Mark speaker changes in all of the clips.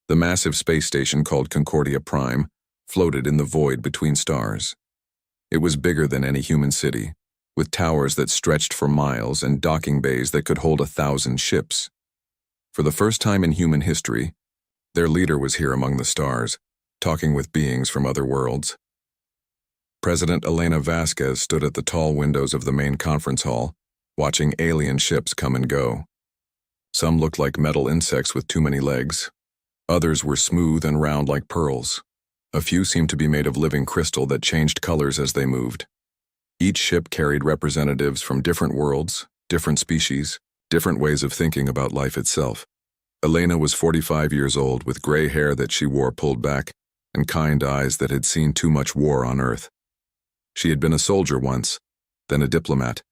Speaker 1: The massive space station called Concordia Prime floated in the void between stars. It was bigger than any human city, with towers that stretched for miles and docking bays that could hold 1,000 ships. For the first time in human history, their leader was here among the stars, talking with beings from other worlds. President Elena Vasquez stood at the tall windows of the main conference hall, watching alien ships come and go. Some looked like metal insects with too many legs. Others were smooth and round like pearls. A few seemed to be made of living crystal that changed colors as they moved. Each ship carried representatives from different worlds, different species, different ways of thinking about life itself. Elena was 45 years old, with gray hair that she wore pulled back and kind eyes that had seen too much war on Earth. She had been a soldier once, then a diplomat,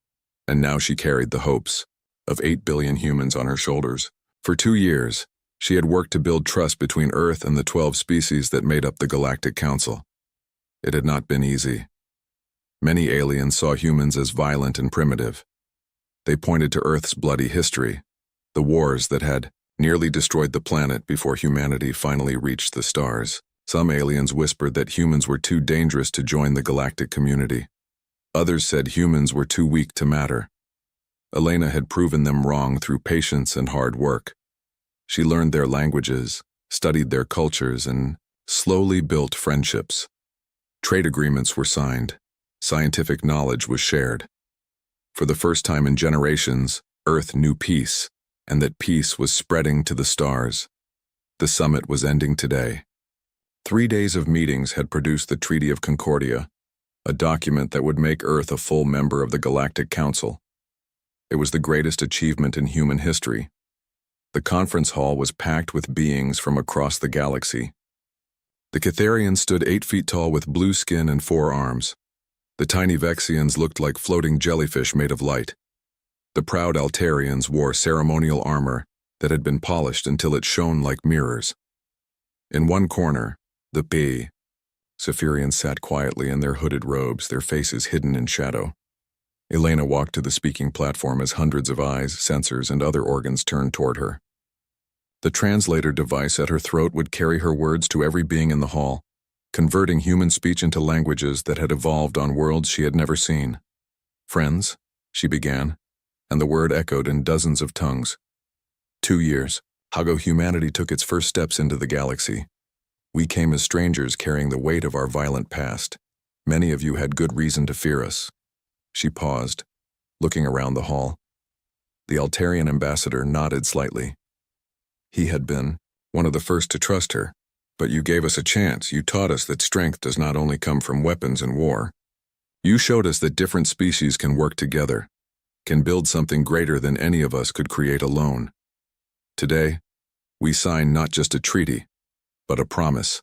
Speaker 1: and now she carried the hopes of 8 billion humans on her shoulders. For 2 years, she had worked to build trust between Earth and the 12 species that made up the Galactic Council. It had not been easy. Many aliens saw humans as violent and primitive. They pointed to Earth's bloody history, the wars that had nearly destroyed the planet before humanity finally reached the stars. Some aliens whispered that humans were too dangerous to join the galactic community. Others said humans were too weak to matter. Elena had proven them wrong through patience and hard work. She learned their languages, studied their cultures, and slowly built friendships. Trade agreements were signed. Scientific knowledge was shared. For the first time in generations, Earth knew peace, and that peace was spreading to the stars. The summit was ending today. 3 days of meetings had produced the Treaty of Concordia, a document that would make Earth a full member of the Galactic Council. It was the greatest achievement in human history. The conference hall was packed with beings from across the galaxy. The Catharians stood 8 feet tall with blue skin and 4 arms. The tiny Vexians looked like floating jellyfish made of light. The proud Altarians wore ceremonial armor that had been polished until it shone like mirrors. In one corner, the Scifians sat quietly in their hooded robes, their faces hidden in shadow. Elena walked to the speaking platform as hundreds of eyes, sensors, and other organs turned toward her. The translator device at her throat would carry her words to every being in the hall, converting human speech into languages that had evolved on worlds she had never seen. "Friends," she began, and the word echoed in dozens of tongues. 2 years, ago humanity took its first steps into the galaxy. We came as strangers carrying the weight of our violent past. Many of you had good reason to fear us. She paused, looking around the hall. The Altarian ambassador nodded slightly. He had been one of the first to trust her. But you gave us a chance. You taught us that strength does not only come from weapons and war. You showed us that different species can work together, can build something greater than any of us could create alone. Today, we sign not just a treaty, but a promise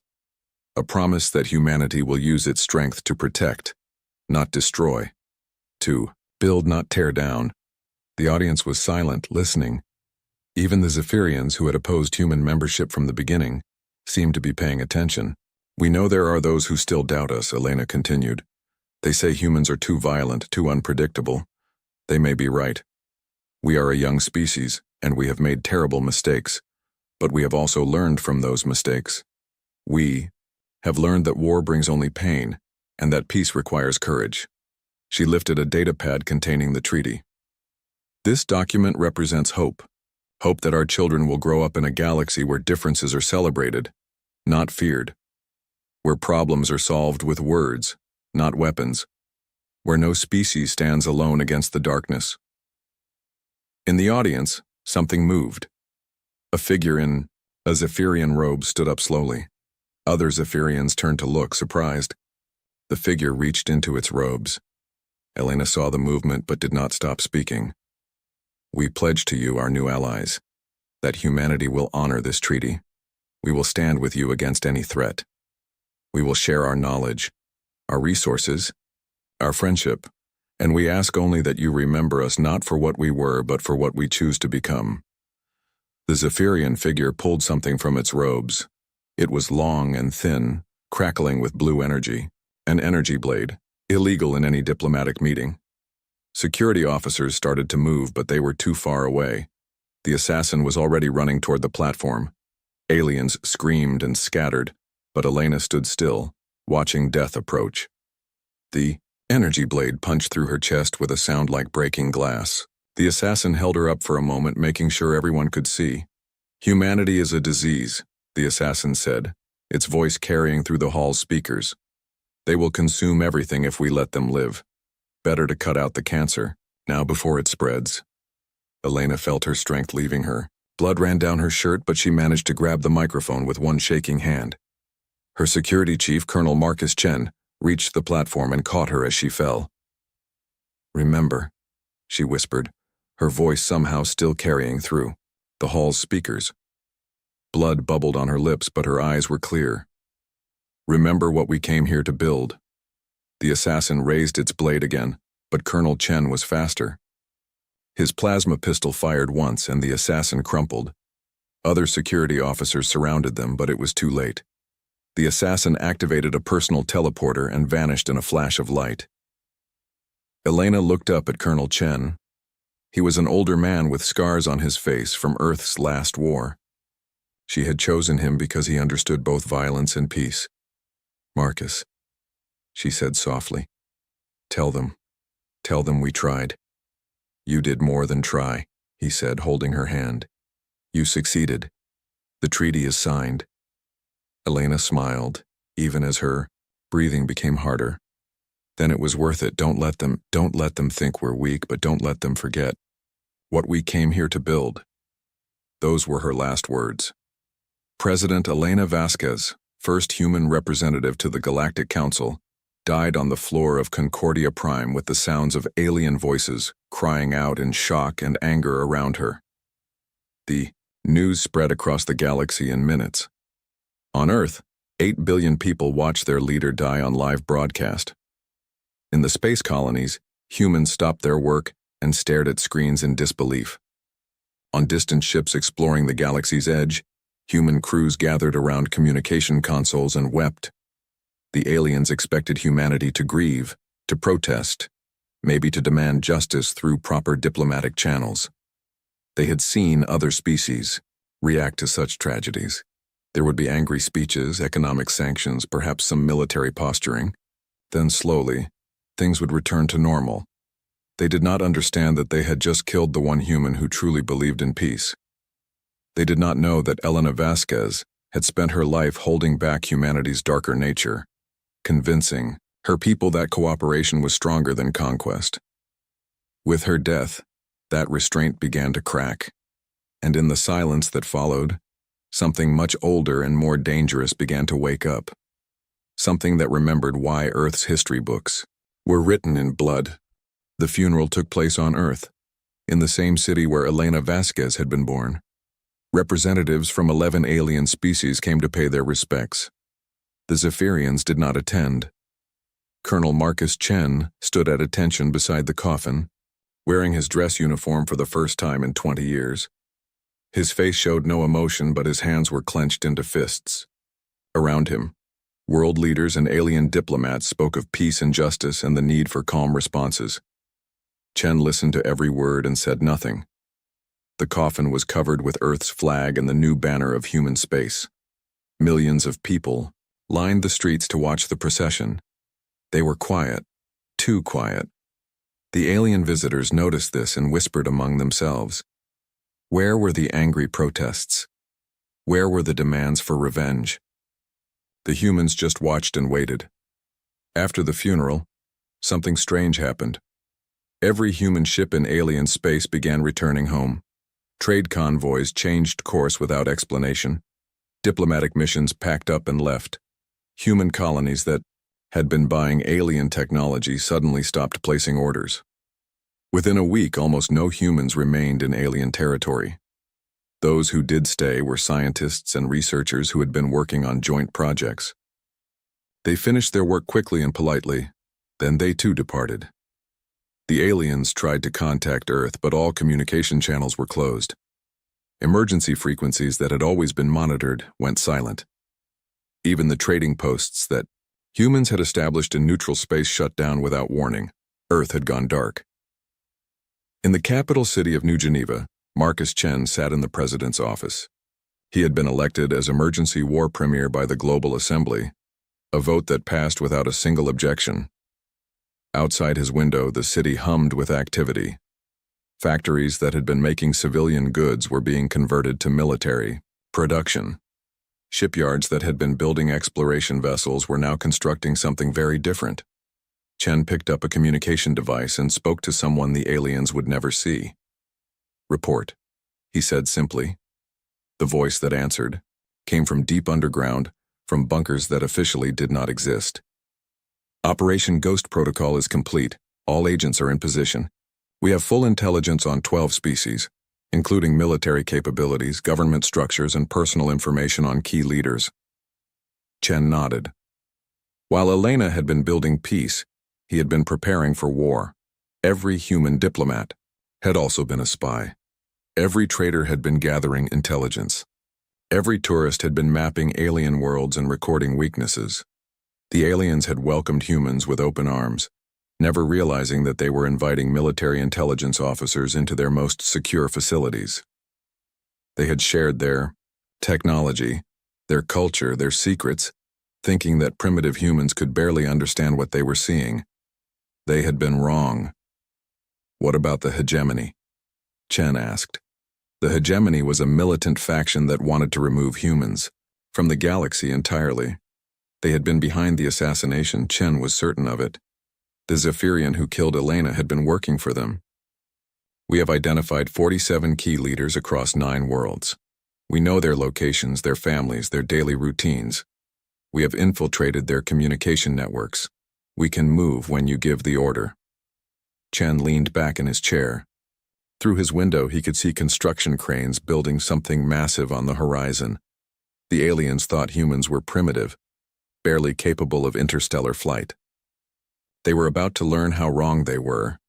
Speaker 1: that humanity will use its strength to protect, not destroy, to build, not tear down. The audience was silent, listening. Even the Zephyrians, who had opposed human membership from the beginning, seemed to be paying attention. "We know there are those who still doubt us," Elena continued. "They say humans are too violent, too unpredictable. They may be right. We are a young species, and we have made terrible mistakes. But we have also learned from those mistakes. We have learned that war brings only pain, and that peace requires courage." She lifted a data pad containing the treaty. "This document represents hope. Hope that our children will grow up in a galaxy where differences are celebrated, not feared. Where problems are solved with words, not weapons. Where no species stands alone against the darkness." In the audience, something moved. A figure in a Zephyrian robe stood up slowly. Other Zephyrians turned to look, surprised. The figure reached into its robes. Elena saw the movement but did not stop speaking. "We pledge to you, our new allies, that humanity will honor this treaty. We will stand with you against any threat. We will share our knowledge, our resources, our friendship, and we ask only that you remember us not for what we were, but for what we choose to become." The Zephyrian figure pulled something from its robes. It was long and thin, crackling with blue energy, an energy blade, illegal in any diplomatic meeting. Security officers started to move, but they were too far away. The assassin was already running toward the platform. Aliens screamed and scattered, but Elena stood still, watching death approach. The energy blade punched through her chest with a sound like breaking glass. The assassin held her up for a moment, making sure everyone could see. "Humanity is a disease," the assassin said, its voice carrying through the hall's speakers. "They will consume everything if we let them live. Better to cut out the cancer, now before it spreads." Elena felt her strength leaving her. Blood ran down her shirt, but she managed to grab the microphone with one shaking hand. Her security chief, Colonel Marcus Chen, reached the platform and caught her as she fell. "Remember," she whispered, her voice somehow still carrying through the hall's speakers. Blood bubbled on her lips, but her eyes were clear. "Remember what we came here to build." The assassin raised its blade again, but Colonel Chen was faster. His plasma pistol fired once, and the assassin crumpled. Other security officers surrounded them, but it was too late. The assassin activated a personal teleporter and vanished in a flash of light. Elena looked up at Colonel Chen. He was an older man with scars on his face from Earth's last war. She had chosen him because he understood both violence and peace. "Marcus," she said softly, tell them we tried." "You did more than try," he said, holding her hand. "You succeeded. The treaty is signed." Elena smiled, even as her breathing became harder. "Then it was worth it. Don't let them think we're weak, but don't let them forget what we came here to build." Those were her last words. President Elena Vasquez, first human representative to the Galactic Council, died on the floor of Concordia Prime with the sounds of alien voices crying out in shock and anger around her. The news spread across the galaxy in minutes. On Earth, 8 billion people watched their leader die on live broadcast. In the space colonies, humans stopped their work and stared at screens in disbelief. On distant ships exploring the galaxy's edge, human crews gathered around communication consoles and wept. The aliens expected humanity to grieve, to protest, maybe to demand justice through proper diplomatic channels. They had seen other species react to such tragedies. There would be angry speeches, economic sanctions, perhaps some military posturing. Then slowly, things would return to normal. They did not understand that they had just killed the one human who truly believed in peace. They did not know that Elena Vasquez had spent her life holding back humanity's darker nature, convincing her people that cooperation was stronger than conquest. With her death, that restraint began to crack, and in the silence that followed, something much older and more dangerous began to wake up. Something that remembered why Earth's history books were written in blood. The funeral took place on Earth, in the same city where Elena Vasquez had been born. Representatives from 11 alien species came to pay their respects. The Zephyrians did not attend. Colonel Marcus Chen stood at attention beside the coffin, wearing his dress uniform for the first time in 20 years. His face showed no emotion, but his hands were clenched into fists. Around him, world leaders and alien diplomats spoke of peace and justice and the need for calm responses. Chen listened to every word and said nothing. The coffin was covered with Earth's flag and the new banner of human space. Millions of people lined the streets to watch the procession. They were quiet, too quiet. The alien visitors noticed this and whispered among themselves. Where were the angry protests? Where were the demands for revenge? The humans just watched and waited. After the funeral, something strange happened. Every human ship in alien space began returning home. Trade convoys changed course without explanation. Diplomatic missions packed up and left. Human colonies that had been buying alien technology suddenly stopped placing orders. Within a week, almost no humans remained in alien territory. Those who did stay were scientists and researchers who had been working on joint projects. They finished their work quickly and politely, then they too departed. The aliens tried to contact Earth, but all communication channels were closed. Emergency frequencies that had always been monitored went silent. Even the trading posts that humans had established in neutral space shut down without warning. Earth had gone dark. In the capital city of New Geneva, Marcus Chen sat in the president's office. He had been elected as emergency war premier by the Global Assembly, a vote that passed without a single objection. Outside his window, the city hummed with activity. Factories that had been making civilian goods were being converted to military production. Shipyards that had been building exploration vessels were now constructing something very different. Chen picked up a communication device and spoke to someone the aliens would never see. "Report," he said simply. The voice that answered came from deep underground, from bunkers that officially did not exist. "Operation Ghost Protocol is complete. All agents are in position. We have full intelligence on 12 species, including military capabilities, government structures, and personal information on key leaders." Chen nodded. While Elena had been building peace, he had been preparing for war. Every human diplomat had also been a spy. Every trader had been gathering intelligence. Every tourist had been mapping alien worlds and recording weaknesses. The aliens had welcomed humans with open arms, never realizing that they were inviting military intelligence officers into their most secure facilities. They had shared their technology, their culture, their secrets, thinking that primitive humans could barely understand what they were seeing. They had been wrong. "What about the hegemony?" Chen asked. The hegemony was a militant faction that wanted to remove humans from the galaxy entirely. They had been behind the assassination. Chen was certain of it. The Zephyrian who killed Elena had been working for them. "We have identified 47 key leaders across 9 worlds. We know their locations, their families, their daily routines. We have infiltrated their communication networks. We can move when you give the order." Chen leaned back in his chair. Through his window, he could see construction cranes building something massive on the horizon. The aliens thought humans were primitive, barely capable of interstellar flight. They were about to learn how wrong they were.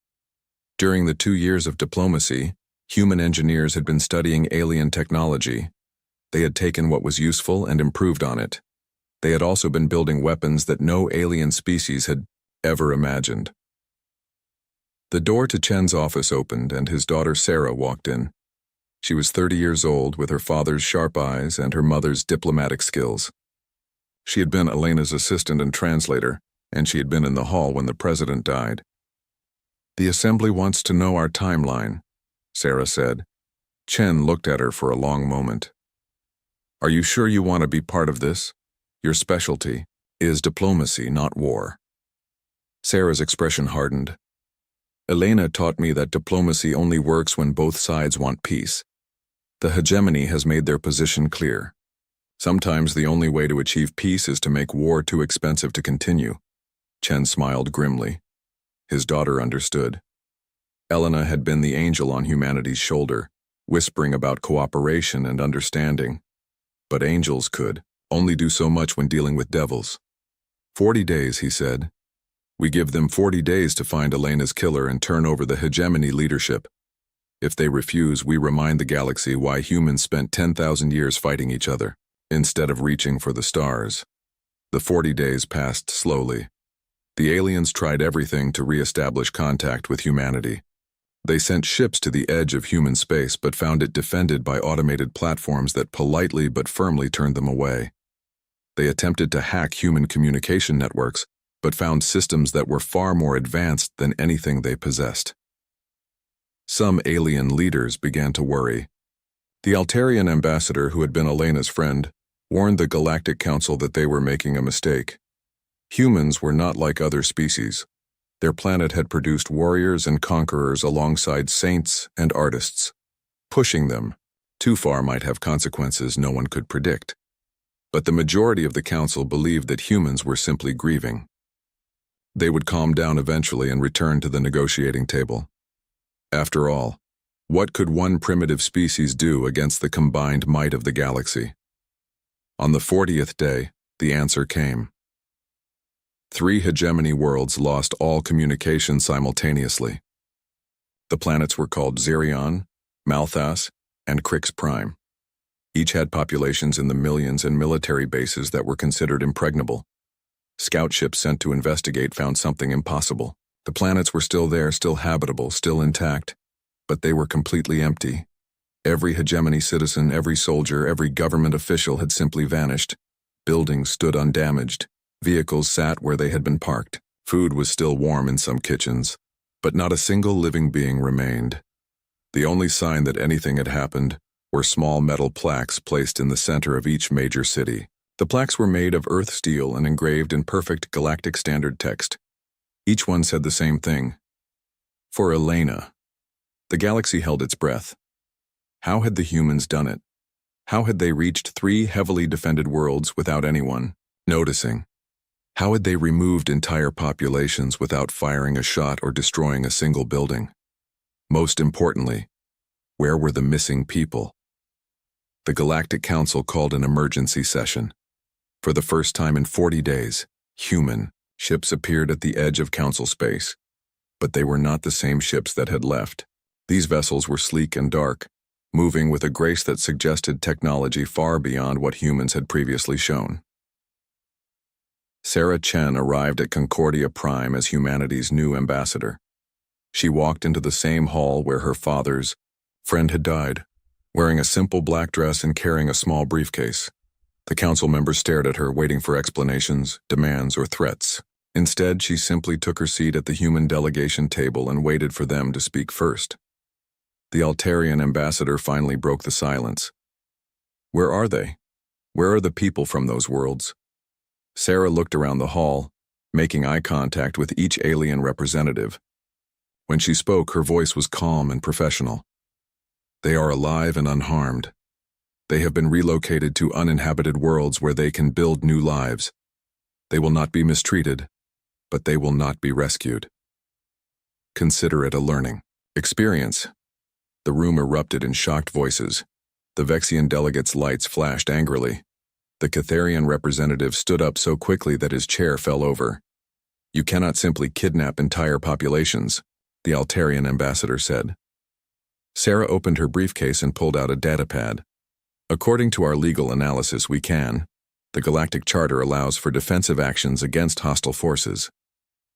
Speaker 1: During the 2 years of diplomacy, human engineers had been studying alien technology. They had taken what was useful and improved on it. They had also been building weapons that no alien species had ever imagined. The door to Chen's office opened and his daughter Sarah walked in. She was 30 years old with her father's sharp eyes and her mother's diplomatic skills. She had been Elena's assistant and translator, and she had been in the hall when the president died. "The assembly wants to know our timeline," Sarah said. Chen looked at her for a long moment. "Are you sure you want to be part of this? Your specialty is diplomacy, not war." Sarah's expression hardened. "Elena taught me that diplomacy only works when both sides want peace. The hegemony has made their position clear. Sometimes the only way to achieve peace is to make war too expensive to continue." Chen smiled grimly. His daughter understood. Elena had been the angel on humanity's shoulder, whispering about cooperation and understanding. But angels could only do so much when dealing with devils. 40 days, he said. "We give them 40 days to find Elena's killer and turn over the hegemony leadership. If they refuse, we remind the galaxy why humans spent 10,000 years fighting each other, instead of reaching for the stars." The 40 days passed slowly. The aliens tried everything to re-establish contact with humanity. They sent ships to the edge of human space but found it defended by automated platforms that politely but firmly turned them away. They attempted to hack human communication networks but found systems that were far more advanced than anything they possessed. Some alien leaders began to worry. The Altarian ambassador, who had been Elena's friend, warned the Galactic Council that they were making a mistake. Humans were not like other species. Their planet had produced warriors and conquerors alongside saints and artists. Pushing them too far might have consequences no one could predict. But the majority of the council believed that humans were simply grieving. They would calm down eventually and return to the negotiating table. After all, what could one primitive species do against the combined might of the galaxy? On the 40th day, the answer came. 3 hegemony worlds lost all communication simultaneously. The planets were called Xerion, Malthas, and Crix Prime. Each had populations in the millions and military bases that were considered impregnable. Scout ships sent to investigate found something impossible. The planets were still there, still habitable, still intact, but they were completely empty. Every hegemony citizen, every soldier, every government official had simply vanished. Buildings stood undamaged. Vehicles sat where they had been parked. Food was still warm in some kitchens, but not a single living being remained. The only sign that anything had happened were small metal plaques placed in the center of each major city. The plaques were made of earth steel and engraved in perfect galactic standard text. Each one said the same thing. For Elena. The galaxy held its breath. How had the humans done it? How had they reached 3 heavily defended worlds without anyone noticing? How had they removed entire populations without firing a shot or destroying a single building? Most importantly, where were the missing people? The Galactic Council called an emergency session. For the first time in 40 days, human ships appeared at the edge of Council space. But they were not the same ships that had left. These vessels were sleek and dark, moving with a grace that suggested technology far beyond what humans had previously shown. Sarah Chen arrived at Concordia Prime as humanity's new ambassador. She walked into the same hall where her father's friend had died, wearing a simple black dress and carrying a small briefcase. The council members stared at her, waiting for explanations, demands, or threats. Instead, she simply took her seat at the human delegation table and waited for them to speak first. The Altarian ambassador finally broke the silence. Where are they? Where are the people from those worlds? Sarah looked around the hall, making eye contact with each alien representative. When she spoke, her voice was calm and professional. They are alive and unharmed. They have been relocated to uninhabited worlds where they can build new lives. They will not be mistreated, but they will not be rescued. Consider it a learning experience. The room erupted in shocked voices. The Vexian delegate's lights flashed angrily. The Catharian representative stood up so quickly that his chair fell over. You cannot simply kidnap entire populations, the Altarian ambassador said. Sarah opened her briefcase and pulled out a datapad. According to our legal analysis, we can. The Galactic Charter allows for defensive actions against hostile forces.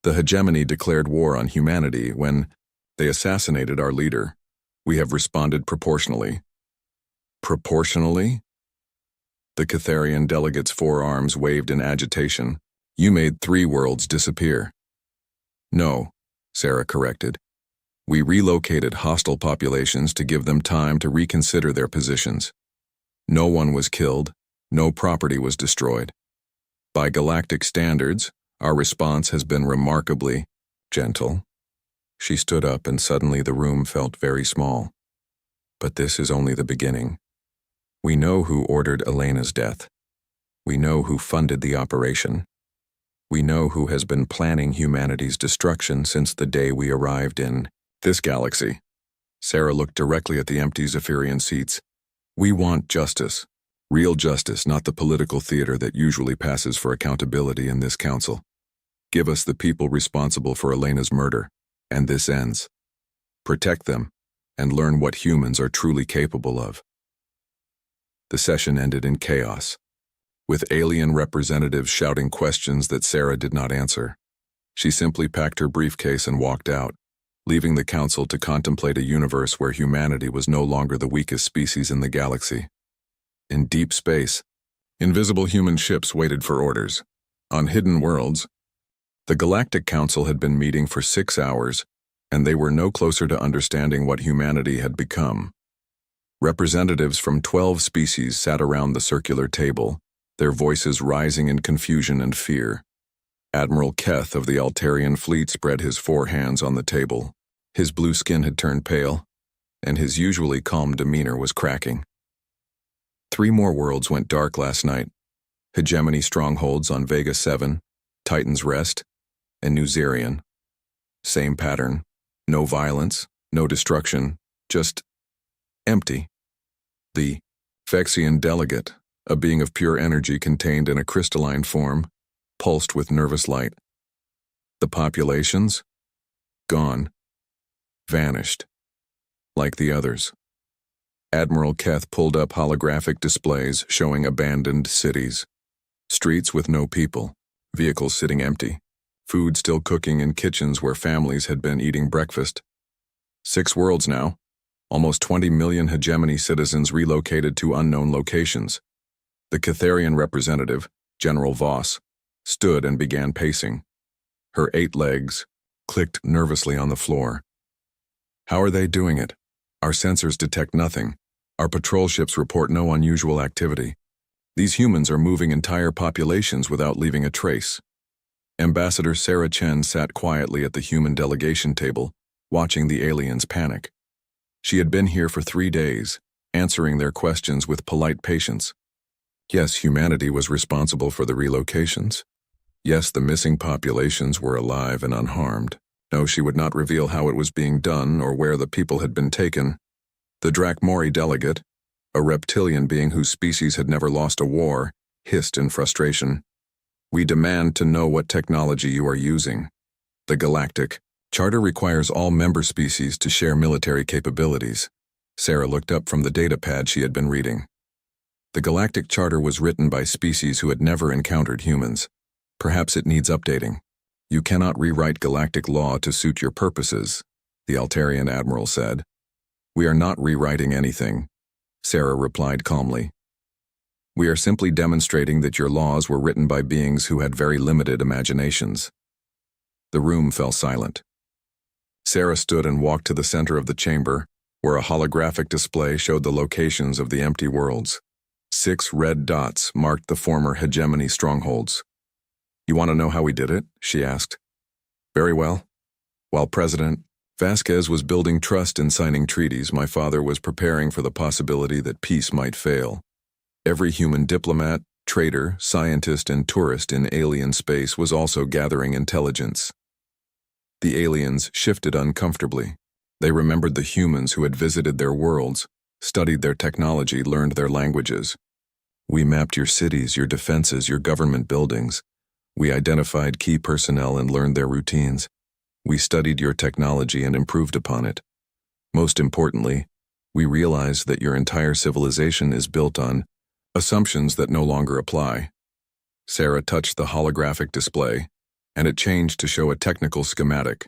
Speaker 1: The hegemony declared war on humanity when they assassinated our leader. We have responded proportionally. Proportionally? The Catharian delegate's forearms waved in agitation. You made 3 worlds disappear. No, Sarah corrected. We relocated hostile populations to give them time to reconsider their positions. No one was killed, no property was destroyed. By galactic standards, our response has been remarkably gentle. She stood up and suddenly the room felt very small. But this is only the beginning. We know who ordered Elena's death. We know who funded the operation. We know who has been planning humanity's destruction since the day we arrived in this galaxy. Sarah looked directly at the empty Zephyrian seats. We want justice. Real justice, not the political theater that usually passes for accountability in this council. Give us the people responsible for Elena's murder, and this ends. Protect them, and learn what humans are truly capable of. The session ended in chaos, with alien representatives shouting questions that Sarah did not answer. She simply packed her briefcase and walked out, leaving the council to contemplate a universe where humanity was no longer the weakest species in the galaxy. In deep space, invisible human ships waited for orders. On hidden worlds, the Galactic Council had been meeting for 6 hours, and they were no closer to understanding what humanity had become. Representatives from 12 species sat around the circular table, their voices rising in confusion and fear. Admiral Keth of the Altarian fleet spread his 4 hands on the table. His blue skin had turned pale, and his usually calm demeanor was cracking. 3 more worlds went dark last night. Hegemony strongholds on Vega 7, Titan's Rest, and New Zerion. Same pattern. No violence, no destruction, just empty. The Vexian delegate, a being of pure energy contained in a crystalline form, pulsed with nervous light. The populations? Gone. Vanished. Like the others. Admiral Keth pulled up holographic displays showing abandoned cities. Streets with no people, vehicles sitting empty, food still cooking in kitchens where families had been eating breakfast. 6 worlds now, Almost 20 million hegemony citizens relocated to unknown locations. The Catharian representative, General Voss, stood and began pacing. Her 8 legs clicked nervously on the floor. How are they doing it? Our sensors detect nothing. Our patrol ships report no unusual activity. These humans are moving entire populations without leaving a trace. Ambassador Sarah Chen sat quietly at the human delegation table, watching the aliens panic. She had been here for 3 days, answering their questions with polite patience. Yes, humanity was responsible for the relocations. Yes, the missing populations were alive and unharmed. No, she would not reveal how it was being done or where the people had been taken. The Drakmori delegate, a reptilian being whose species had never lost a war, hissed in frustration. We demand to know what technology you are using. The Galactic Charter requires all member species to share military capabilities. Sarah looked up from the datapad she had been reading. The Galactic Charter was written by species who had never encountered humans. Perhaps it needs updating. You cannot rewrite galactic law to suit your purposes, the Altarian admiral said. We are not rewriting anything, Sarah replied calmly. We are simply demonstrating that your laws were written by beings who had very limited imaginations. The room fell silent. Sarah stood and walked to the center of the chamber, where a holographic display showed the locations of the empty worlds. 6 red dots marked the former hegemony strongholds. You want to know how we did it? She asked. Very well. While President Vasquez was building trust and signing treaties, my father was preparing for the possibility that peace might fail. Every human diplomat, trader, scientist, and tourist in alien space was also gathering intelligence. The aliens shifted uncomfortably. They remembered the humans who had visited their worlds, studied their technology, learned their languages. We mapped your cities, your defenses, your government buildings. We identified key personnel and learned their routines. We studied your technology and improved upon it. Most importantly, we realized that your entire civilization is built on assumptions that no longer apply. Sarah touched the holographic display, and it changed to show a technical schematic.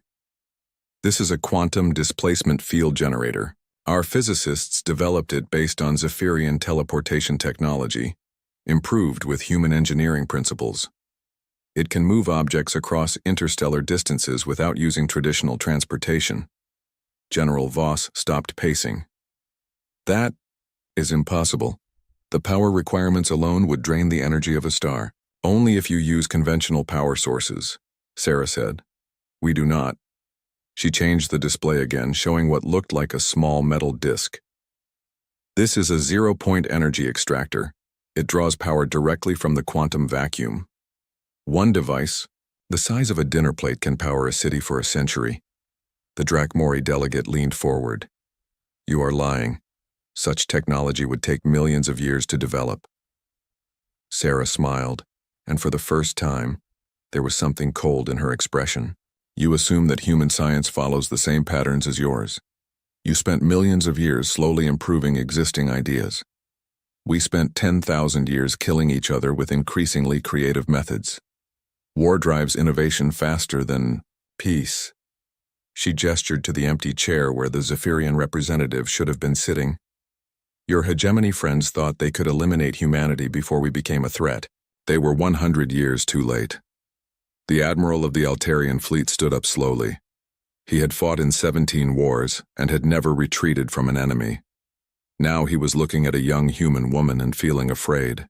Speaker 1: This is a quantum displacement field generator. Our physicists developed it based on Zephyrian teleportation technology, improved with human engineering principles. It can move objects across interstellar distances without using traditional transportation. General Voss stopped pacing. That is impossible. The power requirements alone would drain the energy of a star. Only if you use conventional power sources, Sarah said. We do not. She changed the display again, showing what looked like a small metal disc. This is a zero-point energy extractor. It draws power directly from the quantum vacuum. One device, the size of a dinner plate, can power a city for a century. The Drakmori delegate leaned forward. You are lying. Such technology would take millions of years to develop. Sarah smiled, and for the first time, there was something cold in her expression. You assume that human science follows the same patterns as yours. You spent millions of years slowly improving existing ideas. We spent 10,000 years killing each other with increasingly creative methods. War drives innovation faster than peace. She gestured to the empty chair where the Zephyrian representative should have been sitting. Your hegemony friends thought they could eliminate humanity before we became a threat. They were 100 years too late. The admiral of the Altarian fleet stood up slowly. He had fought in 17 wars and had never retreated from an enemy. Now he was looking at a young human woman and feeling afraid.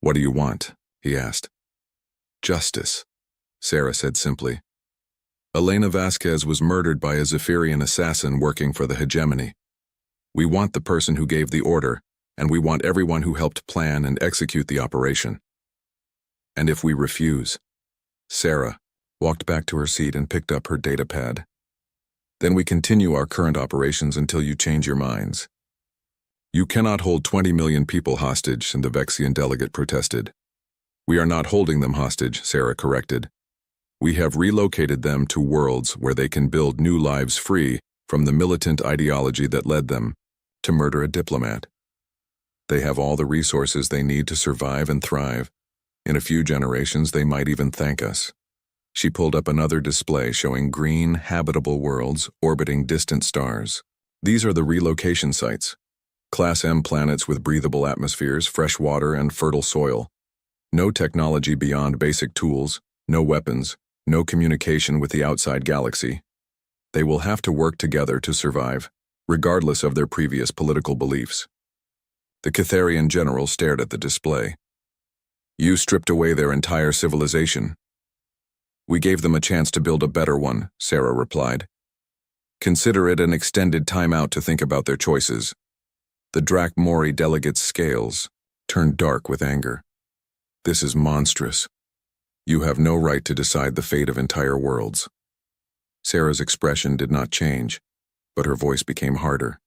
Speaker 1: What do you want? He asked. Justice, Sarah said simply. Elena Vasquez was murdered by a Zephyrian assassin working for the hegemony. We want the person who gave the order, and we want everyone who helped plan and execute the operation. And if we refuse? Sarah walked back to her seat and picked up her datapad. Then we continue our current operations until you change your minds. You cannot hold 20 million people hostage, and the Vexian delegate protested. We are not holding them hostage, Sarah corrected. We have relocated them to worlds where they can build new lives free from the militant ideology that led them to murder a diplomat. They have all the resources they need to survive and thrive. In a few generations, they might even thank us. She pulled up another display showing green, habitable worlds orbiting distant stars. These are the relocation sites. Class M planets with breathable atmospheres, fresh water, and fertile soil. No technology beyond basic tools, no weapons, no communication with the outside galaxy. They will have to work together to survive, regardless of their previous political beliefs. The Catharian general stared at the display. You stripped away their entire civilization. We gave them a chance to build a better one, Sarah replied. Consider it an extended timeout to think about their choices. The Drac Mori delegate's scales turned dark with anger. This is monstrous. You have no right to decide the fate of entire worlds. Sarah's expression did not change, but her voice became harder.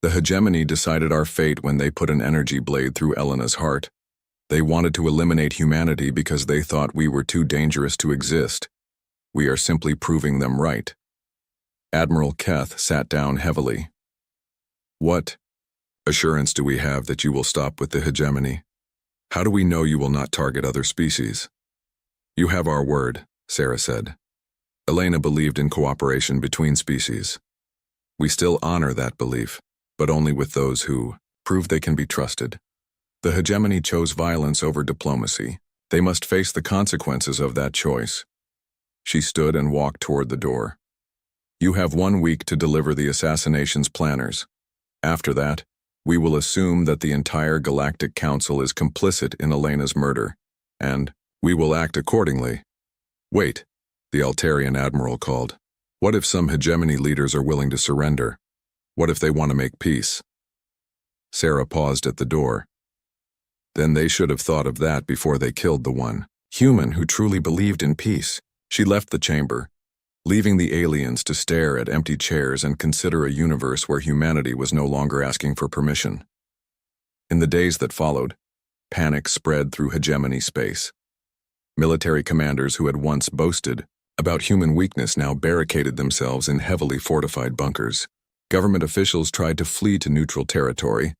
Speaker 1: The hegemony decided our fate when they put an energy blade through Elena's heart. They wanted to eliminate humanity because they thought we were too dangerous to exist. We are simply proving them right. Admiral Keth sat down heavily. What assurance do we have that you will stop with the hegemony? How do we know you will not target other species? You have our word, Sarah said. Elena believed in cooperation between species. We still honor that belief, but only with those who prove they can be trusted. The hegemony chose violence over diplomacy. They must face the consequences of that choice. She stood and walked toward the door. You have 1 week to deliver the assassination's planners. After that, we will assume that the entire Galactic Council is complicit in Elena's murder, and we will act accordingly. Wait, the Altarian admiral called. What if some hegemony leaders are willing to surrender? What if they want to make peace? Sarah paused at the door. Then they should have thought of that before they killed the one human who truly believed in peace. She left the chamber, leaving the aliens to stare at empty chairs and consider a universe where humanity was no longer asking for permission. In the days that followed, panic spread through hegemony space. Military commanders who had once boasted about human weakness now barricaded themselves in heavily fortified bunkers. Government officials tried to flee to neutral territory,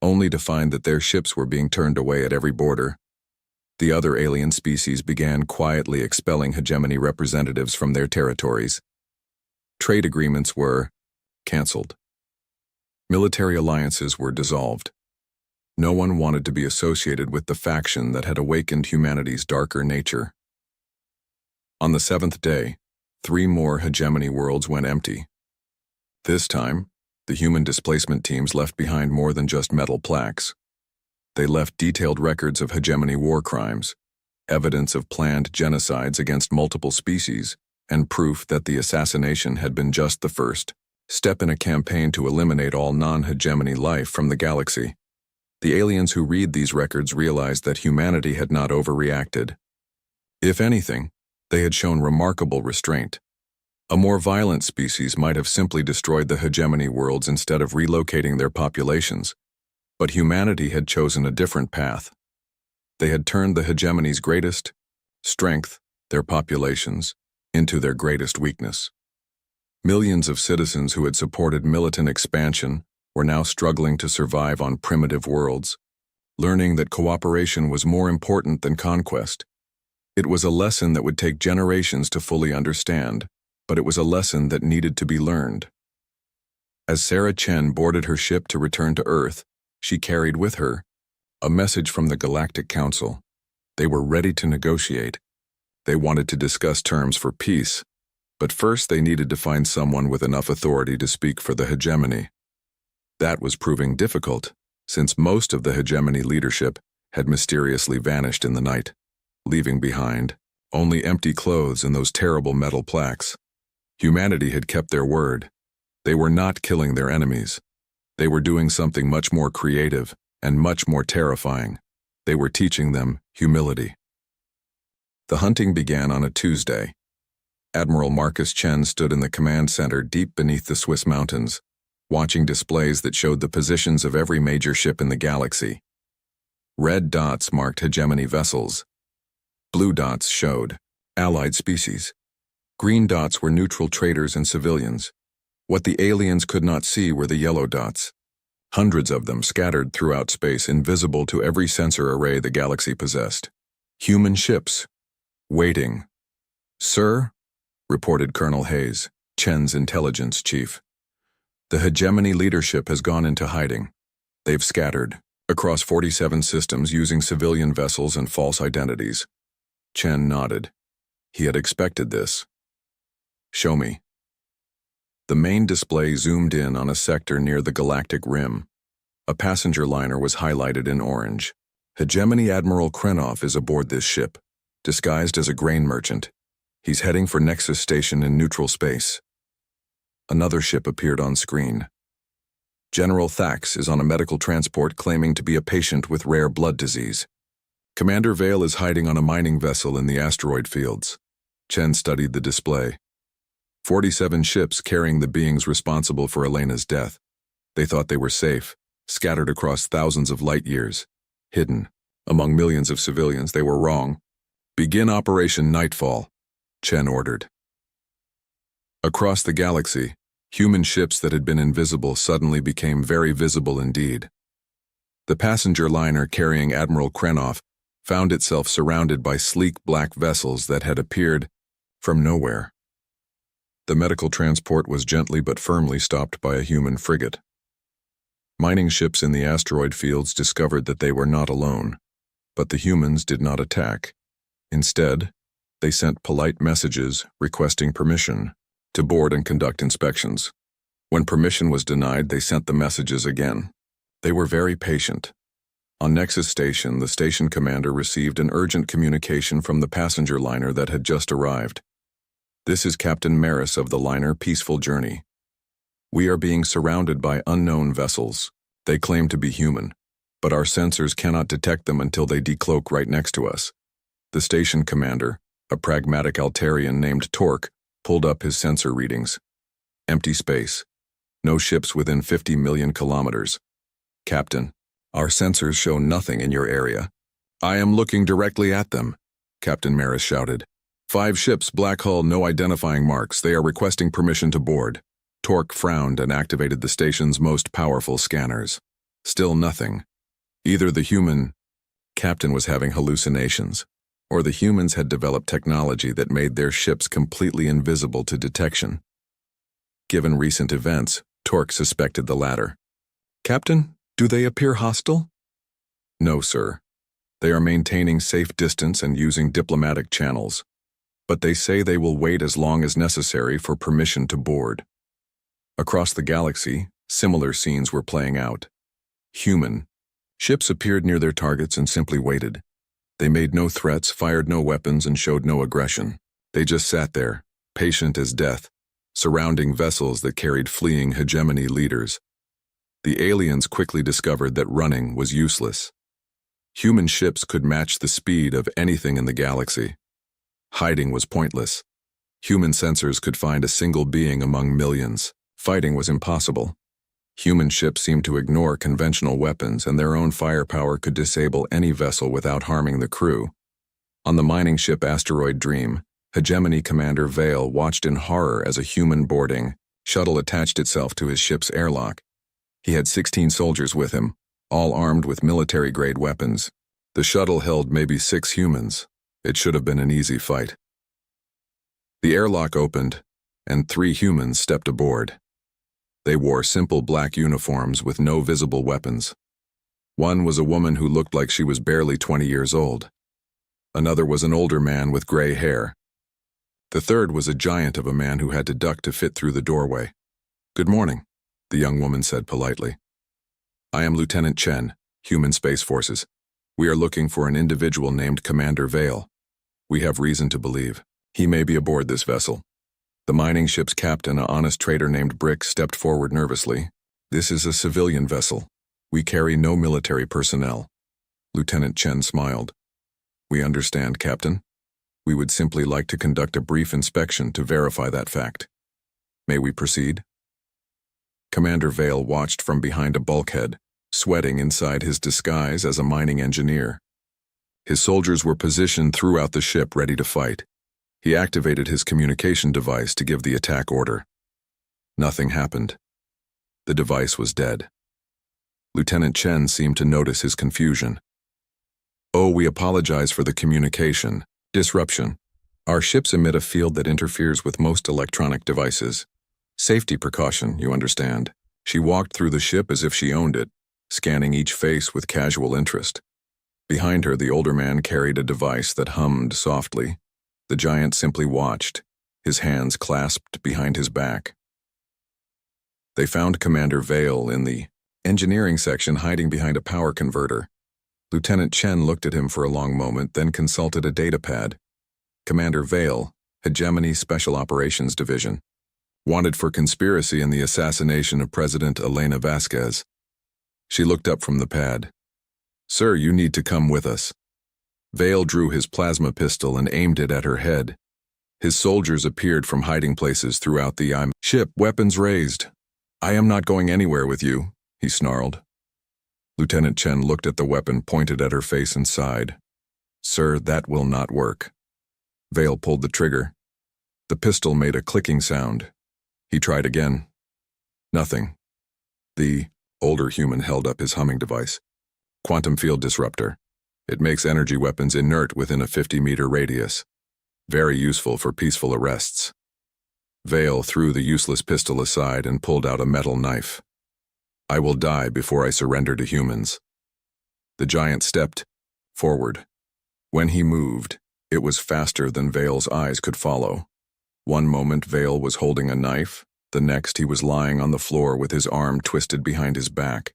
Speaker 1: only to find that their ships were being turned away at every border. The other alien species began quietly expelling hegemony representatives from their territories. Trade agreements were canceled. Military alliances were dissolved. No one wanted to be associated with the faction that had awakened humanity's darker nature. On the 7th day, 3 more hegemony worlds went empty. This time, the human displacement teams left behind more than just metal plaques. They left detailed records of hegemony war crimes, evidence of planned genocides against multiple species, and proof that the assassination had been just the first step in a campaign to eliminate all non-hegemony life from the galaxy. The aliens who read these records realized that humanity had not overreacted. If anything, they had shown remarkable restraint. A more violent species might have simply destroyed the hegemony worlds instead of relocating their populations, but humanity had chosen a different path. They had turned the hegemony's greatest strength, their populations, into their greatest weakness. Millions of citizens who had supported militant expansion were now struggling to survive on primitive worlds, learning that cooperation was more important than conquest. It was a lesson that would take generations to fully understand, but it was a lesson that needed to be learned. As Sarah Chen boarded her ship to return to Earth, she carried with her a message from the Galactic Council. They were ready to negotiate. They wanted to discuss terms for peace, but first they needed to find someone with enough authority to speak for the hegemony. That was proving difficult, since most of the hegemony leadership had mysteriously vanished in the night, leaving behind only empty clothes and those terrible metal plaques. Humanity had kept their word. They were not killing their enemies. They were doing something much more creative and much more terrifying. They were teaching them humility. The hunting began on a Tuesday. Admiral Marcus Chen stood in the command center deep beneath the Swiss mountains, watching displays that showed the positions of every major ship in the galaxy. Red dots marked hegemony vessels. Blue dots showed allied species. Green dots were neutral traders and civilians. What the aliens could not see were the yellow dots, hundreds of them scattered throughout space, invisible to every sensor array the galaxy possessed. Human ships, waiting. "Sir," reported Colonel Hayes, Chen's intelligence chief, The hegemony leadership has gone into hiding. They've scattered across 47 systems using civilian vessels and false identities. Chen nodded. He had expected this. Show me. The main display zoomed in on a sector near the galactic rim. A passenger liner was highlighted in orange. Hegemony Admiral Krenov is aboard this ship, disguised as a grain merchant. He's heading for Nexus Station in neutral space. Another ship appeared on screen. General Thax is on a medical transport claiming to be a patient with rare blood disease. Commander Vale is hiding on a mining vessel in the asteroid fields. Chen studied the display. 47 ships carrying the beings responsible for Elena's death. They thought they were safe, scattered across thousands of light years. Hidden among millions of civilians, they were wrong. Begin Operation Nightfall, Chen ordered. Across the galaxy, human ships that had been invisible suddenly became very visible indeed. The passenger liner carrying Admiral Krenov found itself surrounded by sleek black vessels that had appeared from nowhere. The medical transport was gently but firmly stopped by a human frigate. Mining ships in the asteroid fields discovered that they were not alone, but the humans did not attack. Instead, they sent polite messages requesting permission to board and conduct inspections. When permission was denied, they sent the messages again. They were very patient. On Nexus Station, the station commander received an urgent communication from the passenger liner that had just arrived. This is Captain Maris of the liner Peaceful Journey. We are being surrounded by unknown vessels. They claim to be human, but our sensors cannot detect them until they decloak right next to us. The station commander, a pragmatic Altarian named Torque, pulled up his sensor readings. Empty space. No ships within 50 million kilometers. Captain, our sensors show nothing in your area. I am looking directly at them, Captain Maris shouted. 5 ships, black hull, no identifying marks. They are requesting permission to board. Torque frowned and activated the station's most powerful scanners. Still nothing. Either the human captain was having hallucinations, or the humans had developed technology that made their ships completely invisible to detection. Given recent events, Torque suspected the latter. Captain, do they appear hostile? No, sir. They are maintaining safe distance and using diplomatic channels. But they say they will wait as long as necessary for permission to board. Across the galaxy, similar scenes were playing out. Human. Ships appeared near their targets and simply waited. They made no threats, fired no weapons, and showed no aggression. They just sat there, patient as death, surrounding vessels that carried fleeing hegemony leaders. The aliens quickly discovered that running was useless. Human ships could match the speed of anything in the galaxy. Hiding was pointless. Human sensors could find a single being among millions. Fighting was impossible. Human ships seemed to ignore conventional weapons, and their own firepower could disable any vessel without harming the crew. On the mining ship Asteroid Dream, Hegemony Commander Vale watched in horror as a human boarding shuttle attached itself to his ship's airlock. He had 16 soldiers with him, all armed with military-grade weapons. The shuttle held maybe 6 humans. It should have been an easy fight. The airlock opened, and 3 humans stepped aboard. They wore simple black uniforms with no visible weapons. One was a woman who looked like she was barely 20 years old. Another was an older man with gray hair. The third was a giant of a man who had to duck to fit through the doorway. Good morning, the young woman said politely. I am Lieutenant Chen, Human Space Forces. We are looking for an individual named Commander Vale. We have reason to believe he may be aboard this vessel. The mining ship's captain, an honest trader named Brick, stepped forward nervously. This is a civilian vessel. We carry no military personnel. Lieutenant Chen smiled. We understand, Captain. We would simply like to conduct a brief inspection to verify that fact. May we proceed? Commander Vale watched from behind a bulkhead, sweating inside his disguise as a mining engineer. His soldiers were positioned throughout the ship ready to fight. He activated his communication device to give the attack order. Nothing happened. The device was dead. Lieutenant Chen seemed to notice his confusion. Oh, we apologize for the communication disruption. Our ships emit a field that interferes with most electronic devices. Safety precaution, you understand. She walked through the ship as if she owned it, scanning each face with casual interest. Behind her, the older man carried a device that hummed softly. The giant simply watched, his hands clasped behind his back. They found Commander Vale in the engineering section hiding behind a power converter. Lieutenant Chen looked at him for a long moment, then consulted a datapad. Commander Vale, Hegemony Special Operations Division. Wanted for conspiracy in the assassination of President Elena Vasquez. She looked up from the pad. Sir, you need to come with us. Vale drew his plasma pistol and aimed it at her head. His soldiers appeared from hiding places throughout the ship, weapons raised. I am not going anywhere with you, he snarled. Lieutenant Chen looked at the weapon pointed at her face and sighed. Sir, that will not work. Vale pulled the trigger. The pistol made a clicking sound. He tried again. Nothing. The older human held up his humming device. Quantum field disruptor. It makes energy weapons inert within a 50-meter radius. Very useful for peaceful arrests. Vale threw the useless pistol aside and pulled out a metal knife. I will die before I surrender to humans. The giant stepped forward. When he moved, it was faster than Vale's eyes could follow. One moment Vale was holding a knife, the next he was lying on the floor with his arm twisted behind his back.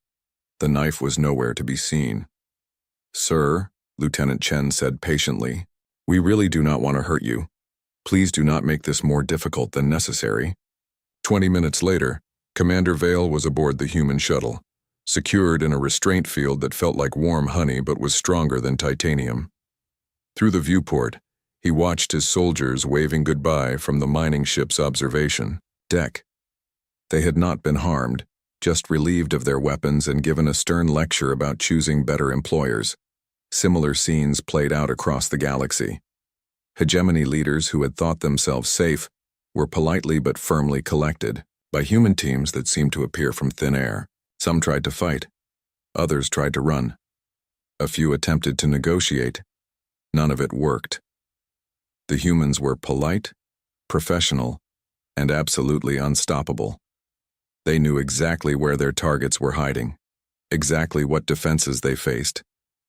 Speaker 1: The knife was nowhere to be seen. Sir, Lieutenant Chen said patiently, we really do not want to hurt you. Please do not make this more difficult than necessary. 20 minutes later, Commander Vale was aboard the human shuttle, secured in a restraint field that felt like warm honey but was stronger than titanium. Through the viewport, he watched his soldiers waving goodbye from the mining ship's observation deck. They had not been harmed, just relieved of their weapons and given a stern lecture about choosing better employers. Similar scenes played out across the galaxy. Hegemony leaders who had thought themselves safe were politely but firmly collected by human teams that seemed to appear from thin air. Some tried to fight. Others tried to run. A few attempted to negotiate. None of it worked. The humans were polite, professional, and absolutely unstoppable. They knew exactly where their targets were hiding, exactly what defenses they faced,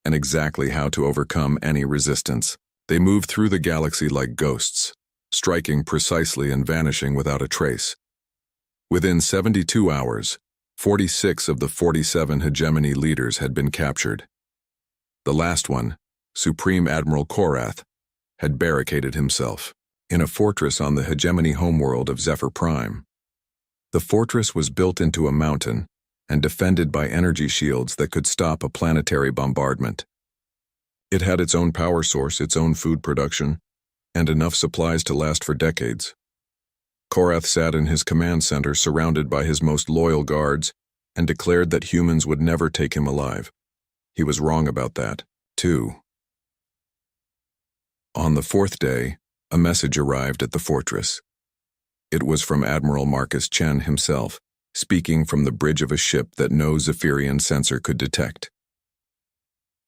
Speaker 1: and exactly how to overcome any resistance. They moved through the galaxy like ghosts, striking precisely and vanishing without a trace. Within 72 hours, 46 of the 47 hegemony leaders had been captured. The last one, Supreme Admiral Korath, had barricaded himself in a fortress on the hegemony homeworld of Zephyr Prime. The fortress was built into a mountain and defended by energy shields that could stop a planetary bombardment. It had its own power source, its own food production, and enough supplies to last for decades. Korath sat in his command center surrounded by his most loyal guards and declared that humans would never take him alive. He was wrong about that, too. On the fourth day, a message arrived at the fortress. It was from Admiral Marcus Chen himself, speaking from the bridge of a ship that no Zephyrian sensor could detect.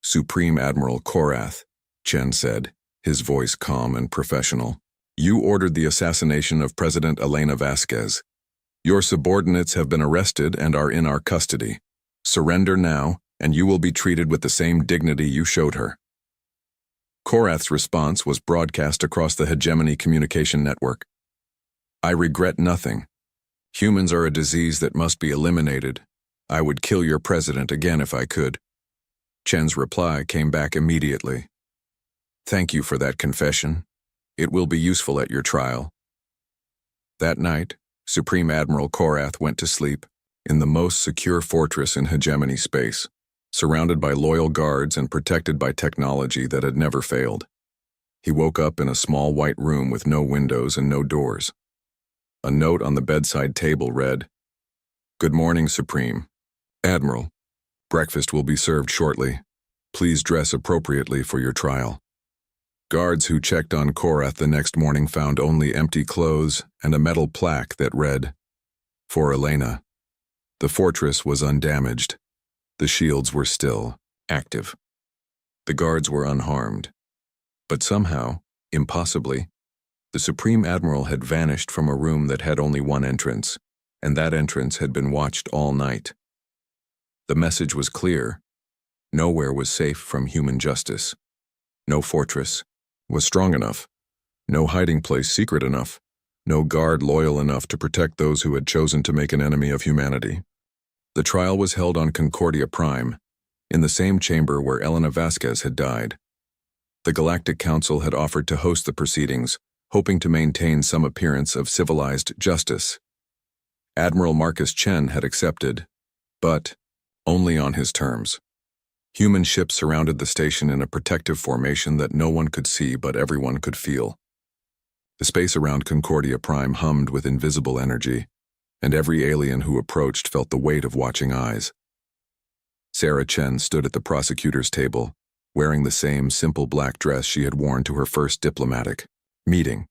Speaker 1: Supreme Admiral Korath, Chen said, his voice calm and professional. You ordered the assassination of President Elena Vasquez. Your subordinates have been arrested and are in our custody. Surrender now, and you will be treated with the same dignity you showed her. Korath's response was broadcast across the hegemony communication network. I regret nothing. Humans are a disease that must be eliminated. I would kill your president again if I could. Chen's reply came back immediately. Thank you for that confession. It will be useful at your trial. That night, Supreme Admiral Korath went to sleep in the most secure fortress in hegemony space, surrounded by loyal guards and protected by technology that had never failed. He woke up in a small white room with no windows and no doors. A note on the bedside table read, Good morning, Supreme. Admiral, breakfast will be served shortly. Please dress appropriately for your trial. Guards who checked on Korath the next morning found only empty clothes and a metal plaque that read, For Elena. The fortress was undamaged. The shields were still active. The guards were unharmed. But somehow, impossibly, The Supreme Admiral had vanished from a room that had only one entrance, and that entrance had been watched all night. The message was clear. Nowhere was safe from human justice. No fortress was strong enough. No hiding place secret enough. No guard loyal enough to protect those who had chosen to make an enemy of humanity. The trial was held on Concordia Prime, in the same chamber where Elena Vasquez had died. The Galactic Council had offered to host the proceedings, hoping to maintain some appearance of civilized justice. Admiral Marcus Chen had accepted, but only on his terms. Human ships surrounded the station in a protective formation that no one could see but everyone could feel. The space around Concordia Prime hummed with invisible energy, and every alien who approached felt the weight of watching eyes. Sarah Chen stood at the prosecutor's table, wearing the same simple black dress she had worn to her first diplomatic meeting.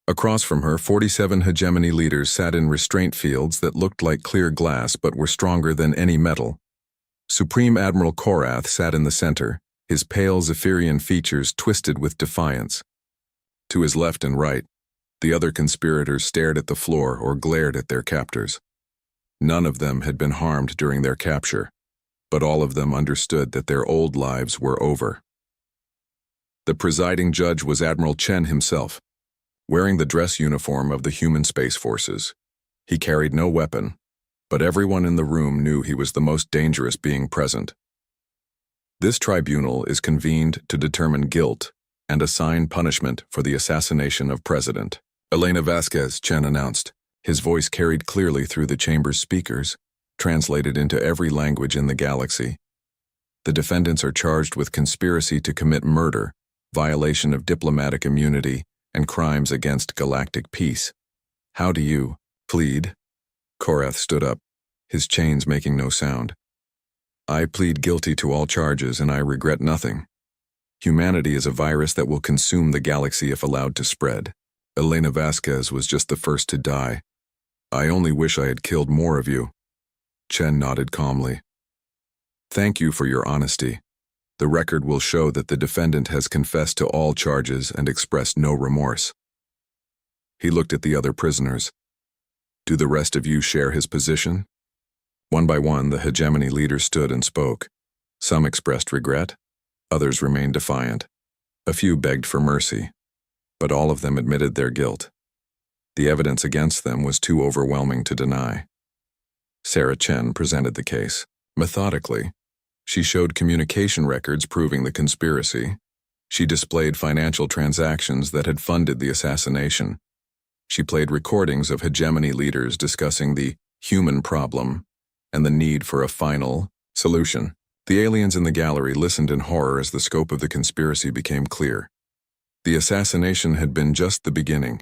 Speaker 1: Across from her, 47 hegemony leaders sat in restraint fields that looked like clear glass but were stronger than any metal. Supreme Admiral Korath sat in the center, his pale Zephyrian features twisted with defiance. To his left and right, the other conspirators stared at the floor or glared at their captors. None of them had been harmed during their capture, but all of them understood that their old lives were over. The presiding judge was Admiral Chen himself, wearing the dress uniform of the human space forces. He carried no weapon, but everyone in the room knew he was the most dangerous being present. This tribunal is convened to determine guilt and assign punishment for the assassination of President Elena Vasquez, Chen announced. His voice carried clearly through the chamber's speakers, translated into every language in the galaxy. The defendants are charged with conspiracy to commit murder, violation of diplomatic immunity, and crimes against galactic peace. How do you plead? Korath stood up, his chains making no sound. I plead guilty to all charges and I regret nothing. Humanity is a virus that will consume the galaxy if allowed to spread. Elena Vasquez was just the first to die. I only wish I had killed more of you. Chen nodded calmly. Thank you for your honesty. The record will show that the defendant has confessed to all charges and expressed no remorse. He looked at the other prisoners. Do the rest of you share his position? One by one, the hegemony leaders stood and spoke. Some expressed regret, others remained defiant. A few begged for mercy, but all of them admitted their guilt. The evidence against them was too overwhelming to deny. Sarah Chen presented the case. Methodically, she showed communication records proving the conspiracy. She displayed financial transactions that had funded the assassination. She played recordings of hegemony leaders discussing the human problem and the need for a final solution. The aliens in the gallery listened in horror as the scope of the conspiracy became clear. The assassination had been just the beginning.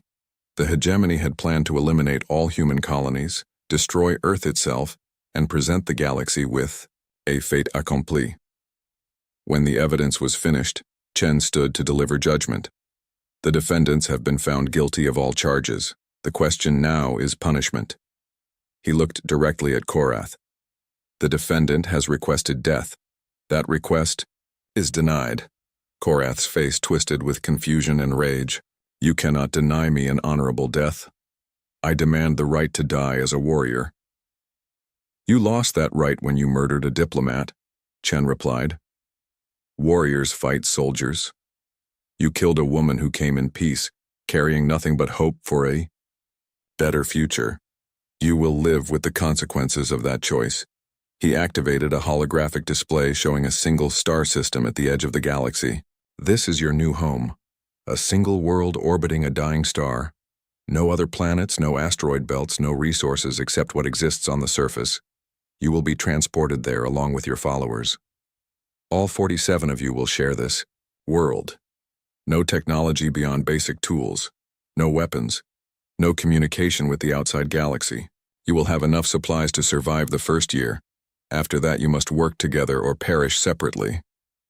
Speaker 1: The hegemony had planned to eliminate all human colonies, destroy Earth itself, and present the galaxy with a fait accompli. When the evidence was finished, Chen stood to deliver judgment. The defendants have been found guilty of all charges. The question now is punishment. He looked directly at Korath. The defendant has requested death. That request is denied. Korath's face twisted with confusion and rage. You cannot deny me an honorable death. I demand the right to die as a warrior. You lost that right when you murdered a diplomat, Chen replied. Warriors fight soldiers. You killed a woman who came in peace, carrying nothing but hope for a better future. You will live with the consequences of that choice. He activated a holographic display showing a single star system at the edge of the galaxy. This is your new home. A single world orbiting a dying star. No other planets, no asteroid belts, no resources except what exists on the surface. You will be transported there along with your followers. All 47 of you will share this world. No technology beyond basic tools. No weapons. No communication with the outside galaxy. You will have enough supplies to survive the first year. After that, you must work together or perish separately.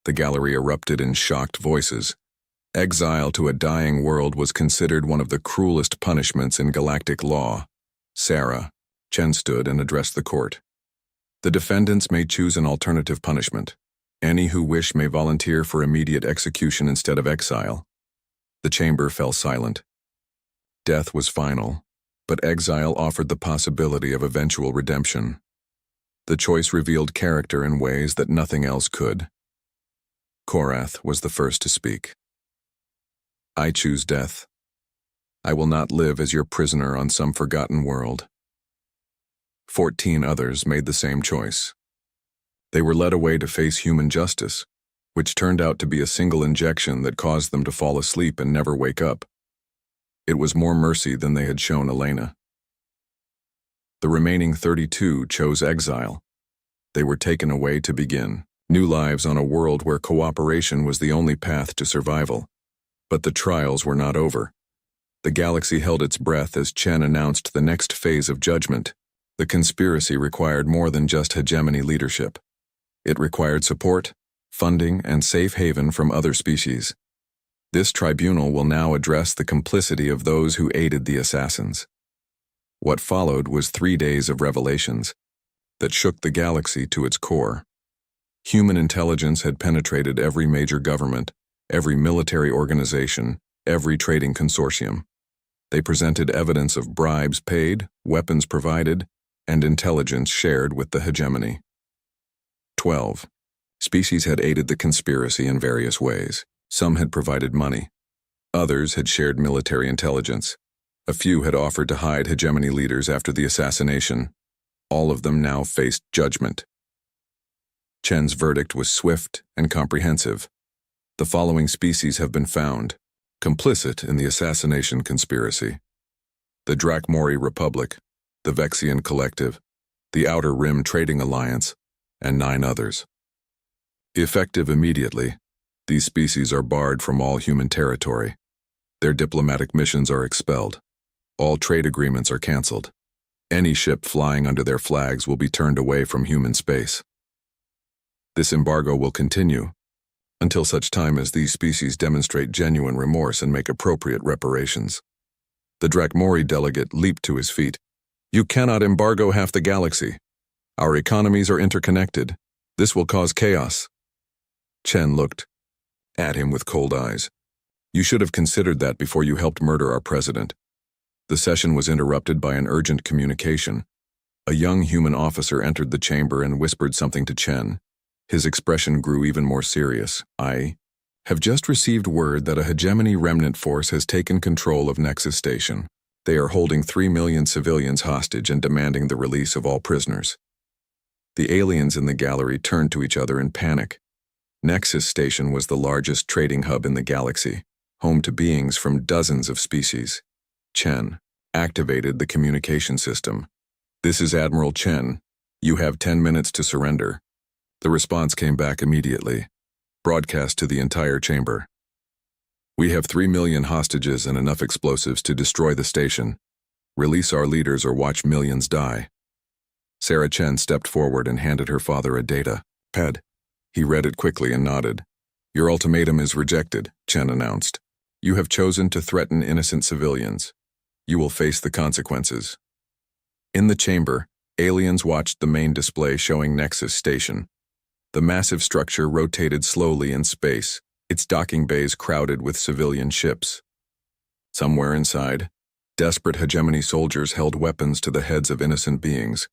Speaker 1: The gallery erupted in shocked voices. Exile to a dying world was considered one of the cruelest punishments in galactic law. Sarah, Chen stood and addressed the court. The defendants may choose an alternative punishment. Any who wish may volunteer for immediate execution instead of exile. The chamber fell silent. Death was final, but exile offered the possibility of eventual redemption. The choice revealed character in ways that nothing else could. Korath was the first to speak. I choose death. I will not live as your prisoner on some forgotten world. 14 others made the same choice. They were led away to face human justice, which turned out to be a single injection that caused them to fall asleep and never wake up. It was more mercy than they had shown Elena. The remaining 32 chose exile. They were taken away to begin new lives on a world where cooperation was the only path to survival. But the trials were not over. The galaxy held its breath as Chen announced the next phase of judgment. The conspiracy required more than just hegemony leadership. It required support, funding, and safe haven from other species. This tribunal will now address the complicity of those who aided the assassins. What followed was 3 days of revelations that shook the galaxy to its core. Human intelligence had penetrated every major government, every military organization, every trading consortium. They presented evidence of bribes paid, weapons provided, and intelligence shared with the hegemony. 12. Species had aided the conspiracy in various ways. Some had provided money. Others had shared military intelligence. A few had offered to hide hegemony leaders after the assassination. All of them now faced judgment. Chen's verdict was swift and comprehensive. The following species have been found complicit in the assassination conspiracy: the Drakmori Republic, the Vexian Collective, the Outer Rim Trading Alliance, and 9 others. Effective immediately, these species are barred from all human territory. Their diplomatic missions are expelled. All trade agreements are canceled. Any ship flying under their flags will be turned away from human space. This embargo will continue until such time as these species demonstrate genuine remorse and make appropriate reparations. The Drakmori delegate leaped to his feet. You cannot embargo half the galaxy. Our economies are interconnected. This will cause chaos. Chen looked at him with cold eyes. You should have considered that before you helped murder our president. The session was interrupted by an urgent communication. A young human officer entered the chamber and whispered something to Chen. His expression grew even more serious. I have just received word that a hegemony remnant force has taken control of Nexus Station. They are holding 3 million civilians hostage and demanding the release of all prisoners. The aliens in the gallery turned to each other in panic. Nexus Station was the largest trading hub in the galaxy, home to beings from dozens of species. Chen activated the communication system. This is Admiral Chen. You have 10 minutes to surrender. The response came back immediately, broadcast to the entire chamber. We have 3 million hostages and enough explosives to destroy the station. Release our leaders or watch millions die. Sarah Chen stepped forward and handed her father a data pad. He read it quickly and nodded. Your ultimatum is rejected, Chen announced. You have chosen to threaten innocent civilians. You will face the consequences. In the chamber, aliens watched the main display showing Nexus Station. The massive structure rotated slowly in space, its docking bays crowded with civilian ships. Somewhere inside, desperate hegemony soldiers held weapons to the heads of innocent beings.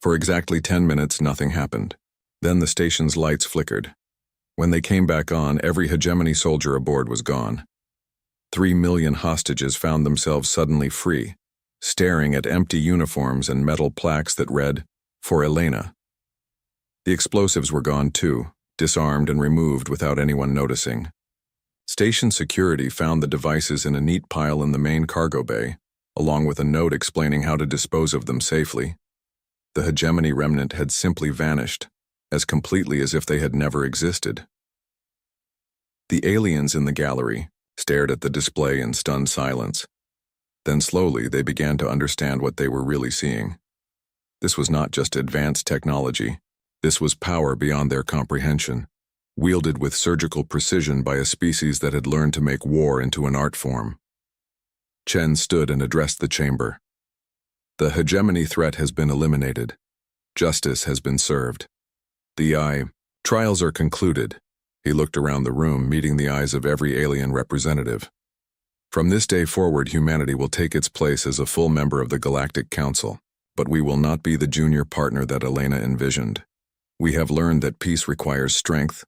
Speaker 1: For exactly 10 minutes, nothing happened. Then the station's lights flickered. When they came back on, every hegemony soldier aboard was gone. 3 million hostages found themselves suddenly free, staring at empty uniforms and metal plaques that read, "For Elena." The explosives were gone too, disarmed and removed without anyone noticing. Station security found the devices in a neat pile in the main cargo bay, along with a note explaining how to dispose of them safely. The hegemony remnant had simply vanished, as completely as if they had never existed. The aliens in the gallery stared at the display in stunned silence. Then slowly they began to understand what they were really seeing. This was not just advanced technology. This was power beyond their comprehension, wielded with surgical precision by a species that had learned to make war into an art form. Chen stood and addressed the chamber. The hegemony threat has been eliminated. Justice has been served. The trials are concluded. He looked around the room, meeting the eyes of every alien representative. From this day forward, humanity will take its place as a full member of the Galactic Council, but we will not be the junior partner that Elena envisioned. We have learned that peace requires strength,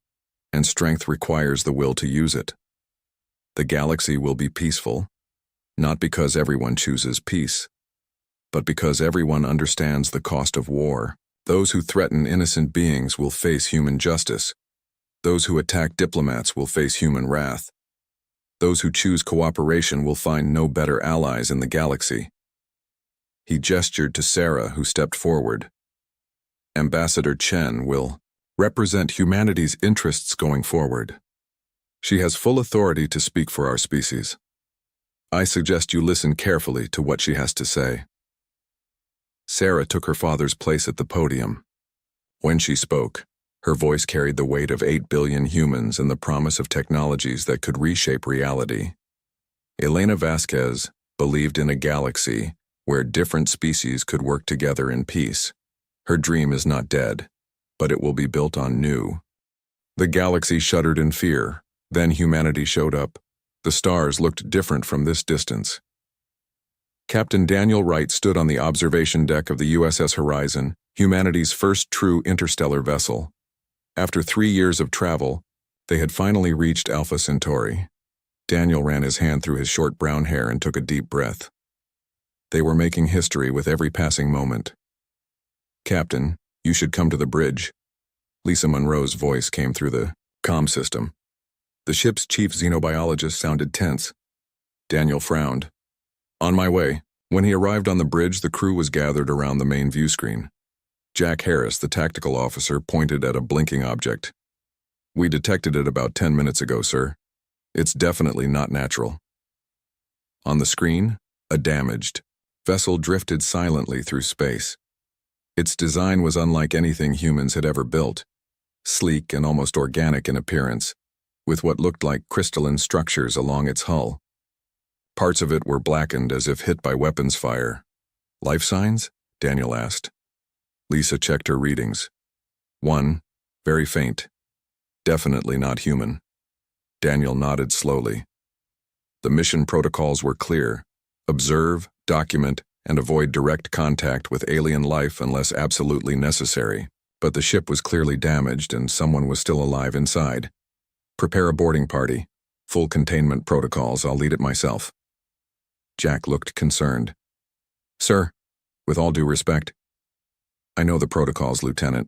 Speaker 1: and strength requires the will to use it. The galaxy will be peaceful, not because everyone chooses peace, but because everyone understands the cost of war. Those who threaten innocent beings will face human justice. Those who attack diplomats will face human wrath. Those who choose cooperation will find no better allies in the galaxy. He gestured to Sarah, who stepped forward. Ambassador Chen will represent humanity's interests going forward. She has full authority to speak for our species. I suggest you listen carefully to what she has to say. Sarah took her father's place at the podium. When she spoke, her voice carried the weight of 8 billion humans and the promise of technologies that could reshape reality. Elena Vasquez believed in a galaxy where different species could work together in peace. Her dream is not dead, but it will be built on new. The galaxy shuddered in fear. Then humanity showed up. The stars looked different from this distance. Captain Daniel Wright stood on the observation deck of the USS Horizon, humanity's first true interstellar vessel. After 3 years of travel, they had finally reached Alpha Centauri. Daniel ran his hand through his short brown hair and took a deep breath. They were making history with every passing moment. Captain, you should come to the bridge. Lisa Monroe's voice came through the comm system. The ship's chief xenobiologist sounded tense. Daniel frowned. On my way. When he arrived on the bridge, the crew was gathered around the main view screen. Jack Harris, the tactical officer, pointed at a blinking object. We detected it about 10 minutes ago, sir. It's definitely not natural. On the screen, a damaged vessel drifted silently through space. Its design was unlike anything humans had ever built, sleek and almost organic in appearance, with what looked like crystalline structures along its hull. Parts of it were blackened as if hit by weapons fire. Life signs? Daniel asked. Lisa checked her readings. 1, very faint. Definitely not human. Daniel nodded slowly. The mission protocols were clear. Observe, document, and avoid direct contact with alien life unless absolutely necessary. But the ship was clearly damaged and someone was still alive inside. Prepare a boarding party. Full containment protocols. I'll lead it myself. Jack looked concerned. Sir, with all due respect, I know the protocols, Lieutenant,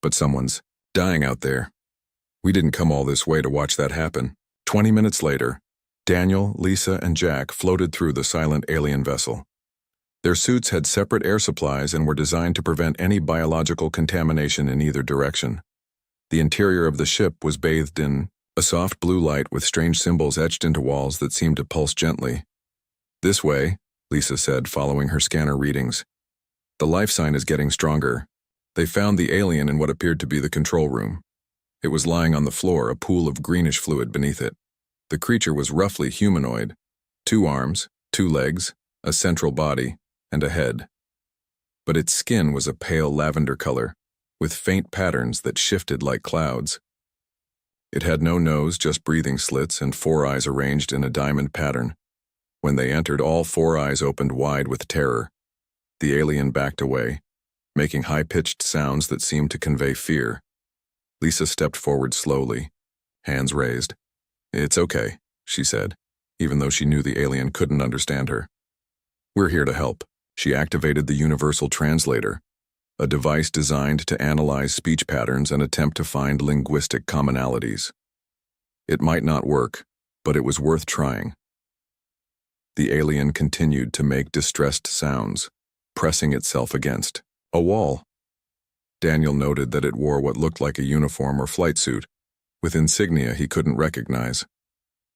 Speaker 1: but someone's dying out there. We didn't come all this way to watch that happen. 20 minutes later, Daniel, Lisa, and Jack floated through the silent alien vessel. Their suits had separate air supplies and were designed to prevent any biological contamination in either direction. The interior of the ship was bathed in a soft blue light with strange symbols etched into walls that seemed to pulse gently. This way, Lisa said, following her scanner readings. The life sign is getting stronger. They found the alien in what appeared to be the control room. It was lying on the floor, a pool of greenish fluid beneath it. The creature was roughly humanoid. 2 arms, 2 legs, a central body, and a head. But its skin was a pale lavender color, with faint patterns that shifted like clouds. It had no nose, just breathing slits and 4 eyes arranged in a diamond pattern. When they entered, all 4 eyes opened wide with terror. The alien backed away, making high-pitched sounds that seemed to convey fear. Lisa stepped forward slowly, hands raised. It's okay, she said, even though she knew the alien couldn't understand her. We're here to help. She activated the Universal Translator, a device designed to analyze speech patterns and attempt to find linguistic commonalities. It might not work, but it was worth trying. The alien continued to make distressed sounds, pressing itself against a wall. Daniel noted that it wore what looked like a uniform or flight suit, with insignia he couldn't recognize.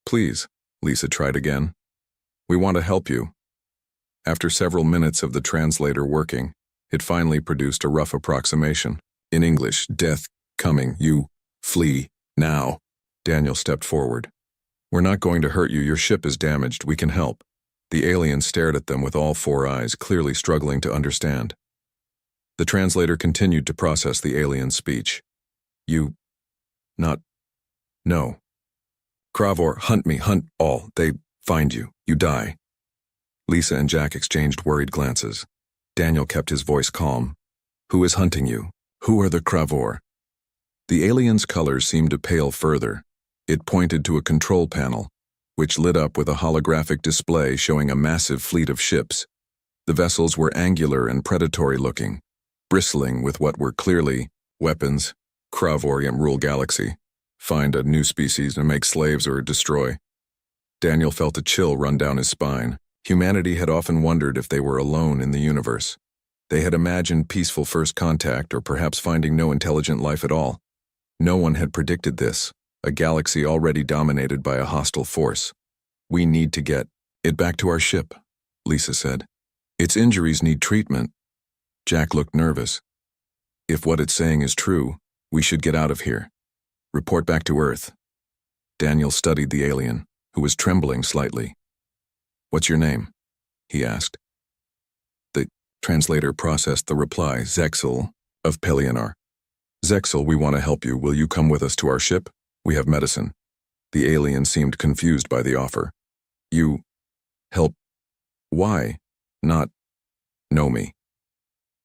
Speaker 1: Please, Lisa tried again. We want to help you. After several minutes of the translator working, it finally produced a rough approximation. In English, death coming, you flee now. Daniel stepped forward. We're not going to hurt you. Your ship is damaged. We can help. The alien stared at them with all 4 eyes, clearly struggling to understand. The translator continued to process the alien's speech. You... not... no. Kravor, hunt me, hunt all. They Find you. You die. Lisa and Jack exchanged worried glances. Daniel kept his voice calm. Who is hunting you? Who are the Kravor? The alien's colors seemed to pale further. It pointed to a control panel, which lit up with a holographic display showing a massive fleet of ships. The vessels were angular and predatory-looking, bristling with what were clearly weapons. Kravor rule galaxy. Find a new species and make slaves or destroy. Daniel felt a chill run down his spine. Humanity had often wondered if they were alone in the universe. They had imagined peaceful first contact or perhaps finding no intelligent life at all. No one had predicted this, a galaxy already dominated by a hostile force. We need to get it back to our ship, Lisa said. Its injuries need treatment. Jack looked nervous. If what it's saying is true, we should get out of here. Report back to Earth. Daniel studied the alien, who was trembling slightly. What's your name? He asked. The translator processed the reply, Zexel, of Pelionar. Zexel, we want to help you. Will you come with us to our ship? We have medicine. The alien seemed confused by the offer. You help? Why? Not know me.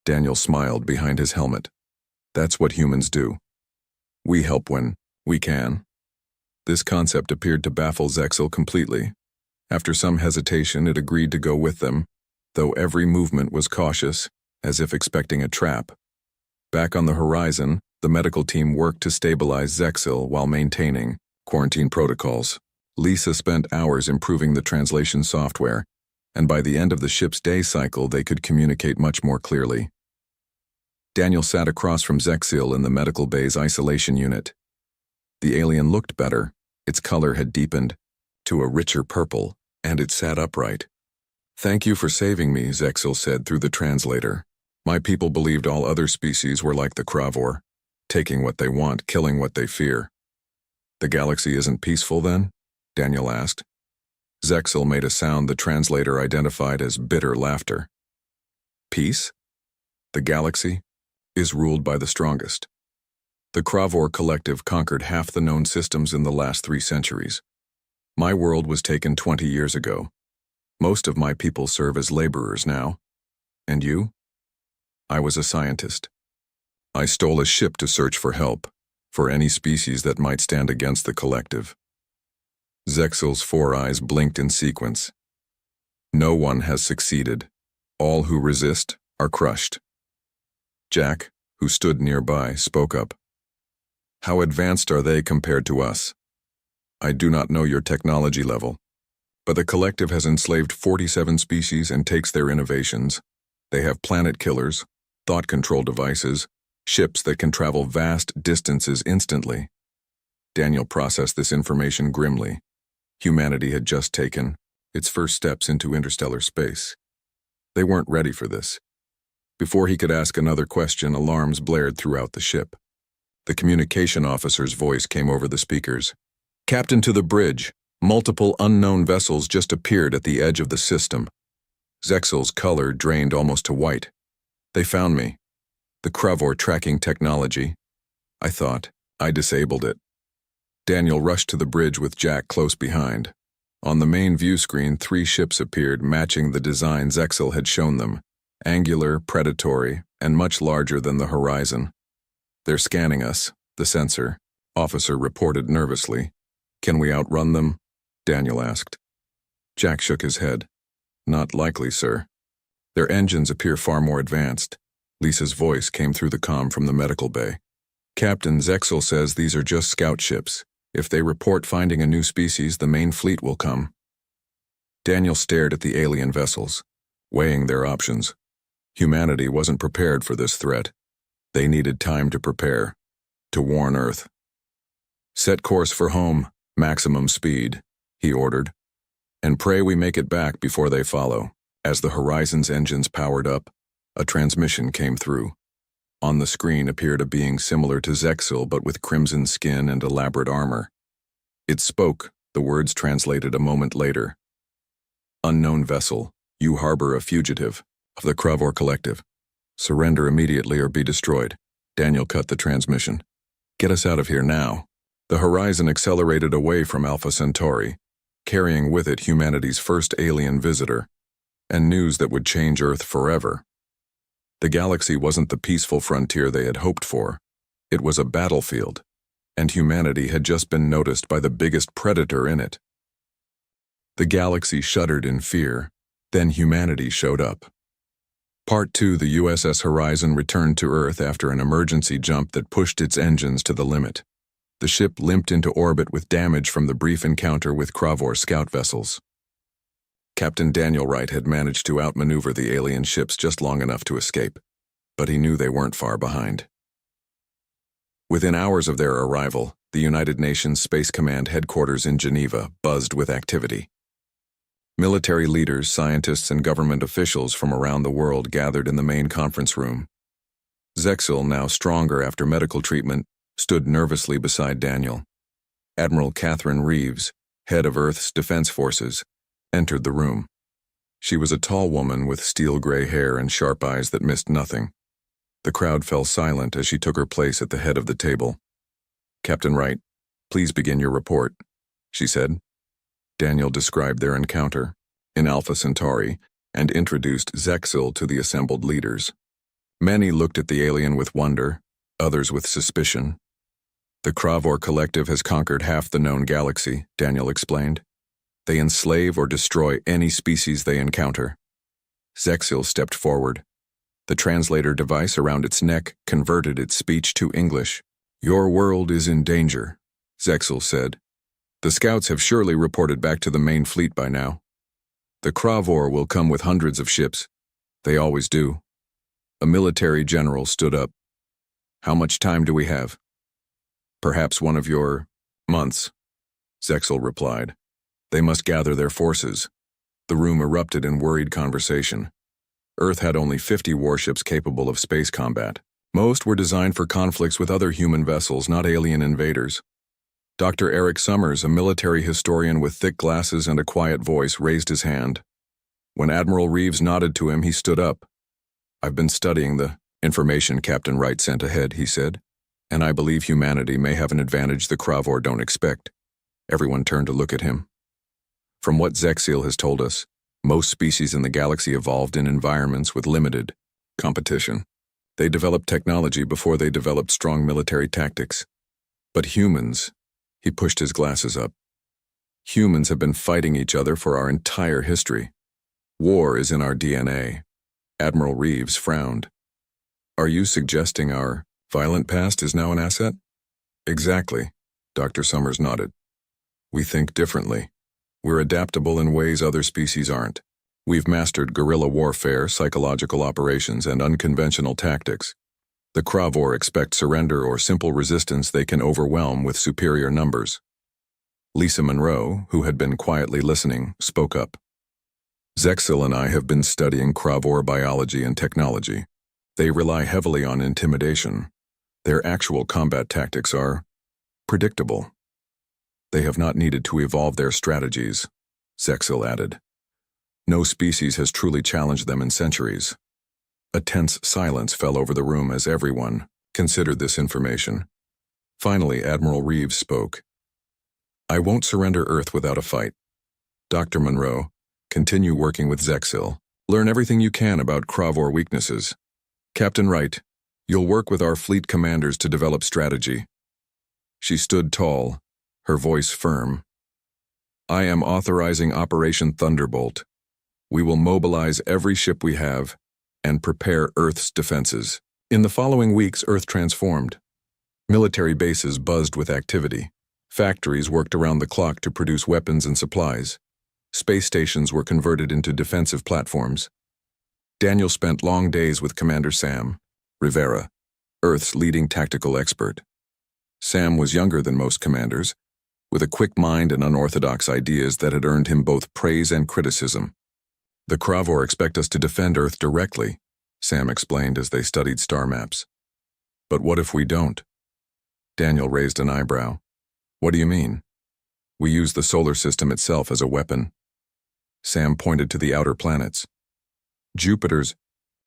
Speaker 1: Daniel smiled behind his helmet. That's what humans do. We help when we can. This concept appeared to baffle Zexel completely. After some hesitation, it agreed to go with them, though every movement was cautious, as if expecting a trap. Back on the horizon, the medical team worked to stabilize Zexel while maintaining quarantine protocols. Lisa spent hours improving the translation software, and by the end of the ship's day cycle, they could communicate much more clearly. Daniel sat across from Zexel in the medical bay's isolation unit. The alien looked better. Its color had deepened to a richer purple, and it sat upright. Thank you for saving me, Zexel said through the translator. My people believed all other species were like the Kravor, taking what they want, killing what they fear. The galaxy isn't peaceful then? Daniel asked. Zexel made a sound the translator identified as bitter laughter. Peace? The galaxy is ruled by the strongest. The Kravor collective conquered half the known systems in the last 3 centuries. My world was taken 20 years ago. Most of my people serve as laborers now. And you? I was a scientist. I stole a ship to search for help, for any species that might stand against the collective. Zexel's 4 eyes blinked in sequence. No one has succeeded. All who resist are crushed. Jack, who stood nearby, spoke up. How advanced are they compared to us? I do not know your technology level, but the collective has enslaved 47 species and takes their innovations. They have planet killers, thought control devices, ships that can travel vast distances instantly. Daniel processed this information grimly. Humanity had just taken its first steps into interstellar space. They weren't ready for this. Before he could ask another question, alarms blared throughout the ship. The communication officer's voice came over the speakers. Captain to the bridge. Multiple unknown vessels just appeared at the edge of the system. Zexel's color drained almost to white. They found me. The Kravor tracking technology. I thought. I disabled it. Daniel rushed to the bridge with Jack close behind. On the main view screen, 3 ships appeared, matching the design Zexel had shown them. Angular, predatory, and much larger than the horizon. They're scanning us, the sensor officer reported nervously. Can we outrun them? Daniel asked. Jack shook his head. Not likely, sir. Their engines appear far more advanced. Lisa's voice came through the comm from the medical bay. Captain, Zexel says these are just scout ships. If they report finding a new species, the main fleet will come. Daniel stared at the alien vessels, weighing their options. Humanity wasn't prepared for this threat. They needed time to prepare, to warn Earth. Set course for home, maximum speed, he ordered, and pray we make it back before they follow. As the Horizon's engines powered up, a transmission came through. On the screen appeared a being similar to Zexel but with crimson skin and elaborate armor. It spoke, the words translated a moment later. Unknown vessel, you harbor a fugitive of the Kravor Collective. Surrender immediately or be destroyed. Daniel cut the transmission. Get us out of here now. The Horizon accelerated away from Alpha Centauri, carrying with it humanity's first alien visitor, and news that would change Earth forever. The galaxy wasn't the peaceful frontier they had hoped for. It was a battlefield, and humanity had just been noticed by the biggest predator in it. The galaxy shuddered in fear, then humanity showed up. Part 2, the USS Horizon returned to Earth after an emergency jump that pushed its engines to the limit. The ship limped into orbit with damage from the brief encounter with Kravor scout vessels. Captain Daniel Wright had managed to outmaneuver the alien ships just long enough to escape, but he knew they weren't far behind. Within hours of their arrival, the United Nations Space Command headquarters in Geneva buzzed with activity. Military leaders, scientists, and government officials from around the world gathered in the main conference room. Zexil, now stronger after medical treatment, stood nervously beside Daniel. Admiral Catherine Reeves, head of Earth's Defense Forces, entered the room. She was a tall woman with steel-gray hair and sharp eyes that missed nothing. The crowd fell silent as she took her place at the head of the table. "Captain Wright, please begin your report," she said. Daniel described their encounter in Alpha Centauri and introduced Zexil to the assembled leaders. Many looked at the alien with wonder, others with suspicion. "The Kravor Collective has conquered half the known galaxy," Daniel explained. "They enslave or destroy any species they encounter." Zexil stepped forward. The translator device around its neck converted its speech to English. "Your world is in danger," Zexil said. "The scouts have surely reported back to the main fleet by now. The Kravor will come with hundreds of ships. They always do." A military general stood up. "How much time do we have?" "Perhaps one of your months," Zexil replied. "They must gather their forces." The room erupted in worried conversation. Earth had only 50 warships capable of space combat. Most were designed for conflicts with other human vessels, not alien invaders. Dr. Eric Summers, a military historian with thick glasses and a quiet voice, raised his hand. When Admiral Reeves nodded to him, he stood up. "I've been studying the information Captain Wright sent ahead," he said, "and I believe humanity may have an advantage the Kravor don't expect." Everyone turned to look at him. "From what Zexil has told us, most species in the galaxy evolved in environments with limited competition. They developed technology before they developed strong military tactics. But humans," he pushed his glasses up, "humans have been fighting each other for our entire history. War is in our DNA." Admiral Reeves frowned. "Are you suggesting our violent past is now an asset?" "Exactly," Dr. Summers nodded. "We think differently. We're adaptable in ways other species aren't. We've mastered guerrilla warfare, psychological operations, and unconventional tactics. The Kravor expect surrender or simple resistance they can overwhelm with superior numbers." Lisa Monroe, who had been quietly listening, spoke up. "Zexil and I have been studying Kravor biology and technology. They rely heavily on intimidation. Their actual combat tactics are predictable. They have not needed to evolve their strategies," Zexil added. "No species has truly challenged them in centuries." A tense silence fell over the room as everyone considered this information. Finally, Admiral Reeves spoke. "I won't surrender Earth without a fight. Dr. Monroe, continue working with Zexil. Learn everything you can about Kravor weaknesses. Captain Wright, you'll work with our fleet commanders to develop strategy." She stood tall, her voice firm. "I am authorizing Operation Thunderbolt. We will mobilize every ship we have and prepare Earth's defenses." In the following weeks, Earth transformed. Military bases buzzed with activity. Factories worked around the clock to produce weapons and supplies. Space stations were converted into defensive platforms. Daniel spent long days with Commander Sam Rivera, Earth's leading tactical expert. Sam was younger than most commanders, with a quick mind and unorthodox ideas that had earned him both praise and criticism. "The Kravor expect us to defend Earth directly," Sam explained as they studied star maps. "But what if we don't?" Daniel raised an eyebrow. "What do you mean?" "We use the solar system itself as a weapon." Sam pointed to the outer planets. "Jupiter's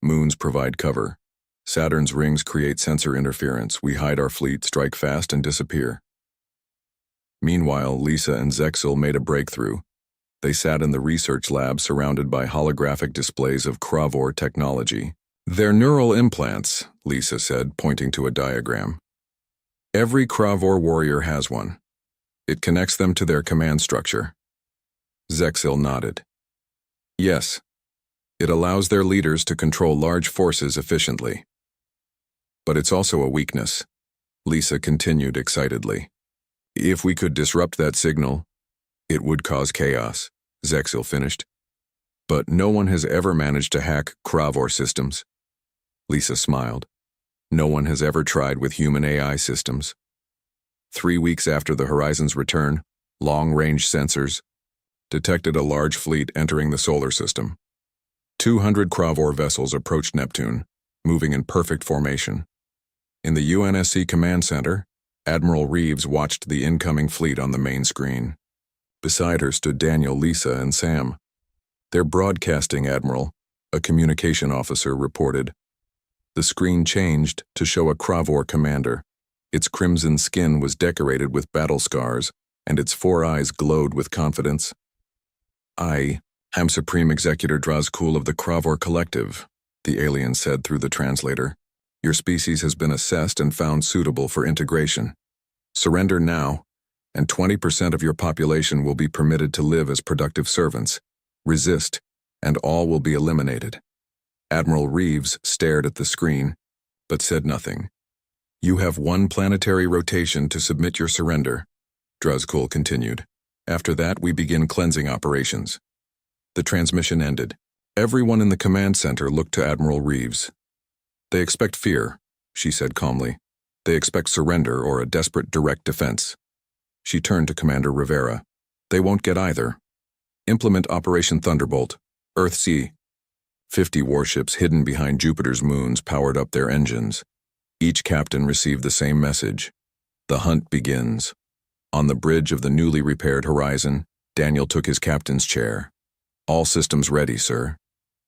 Speaker 1: moons provide cover. Saturn's rings create sensor interference. We hide our fleet, strike fast, and disappear." Meanwhile, Lisa and Zexil made a breakthrough, They sat in the research lab surrounded by holographic displays of Cravor technology. "They're neural implants," Lisa said, pointing to a diagram. "Every Cravor warrior has one. It connects them to their command structure." Zexil nodded. "Yes. It allows their leaders to control large forces efficiently. But it's also a weakness," Lisa continued excitedly. "If we could disrupt that signal, it would cause chaos," Zexil finished. "But no one has ever managed to hack Cravor systems." Lisa smiled. "No one has ever tried with human AI systems." 3 weeks after the Horizon's return, long-range sensors detected a large fleet entering the solar system. 200 Cravor vessels approached Neptune, moving in perfect formation. In the UNSC command center, Admiral Reeves watched the incoming fleet on the main screen. Beside her stood Daniel, Lisa, and Sam. "They're broadcasting, Admiral," a communication officer reported. The screen changed to show a Cravor commander. Its crimson skin was decorated with battle scars, and its 4 eyes glowed with confidence. "I am Supreme Executor Drazkul of the Cravor Collective," the alien said through the translator. "Your species has been assessed and found suitable for integration. Surrender now, and 20% of your population will be permitted to live as productive servants. Resist, and all will be eliminated." Admiral Reeves stared at the screen, but said nothing. "You have 1 planetary rotation to submit your surrender," Drazkul continued. "After that, we begin cleansing operations." The transmission ended. Everyone in the command center looked to Admiral Reeves. "They expect fear," she said calmly. "They expect surrender or a desperate direct defense." She turned to Commander Rivera. "They won't get either. Implement Operation Thunderbolt. Earthsea." 50 warships hidden behind Jupiter's moons powered up their engines. Each captain received the same message. The hunt begins. On the bridge of the newly repaired Horizon, Daniel took his captain's chair. "All systems ready, sir."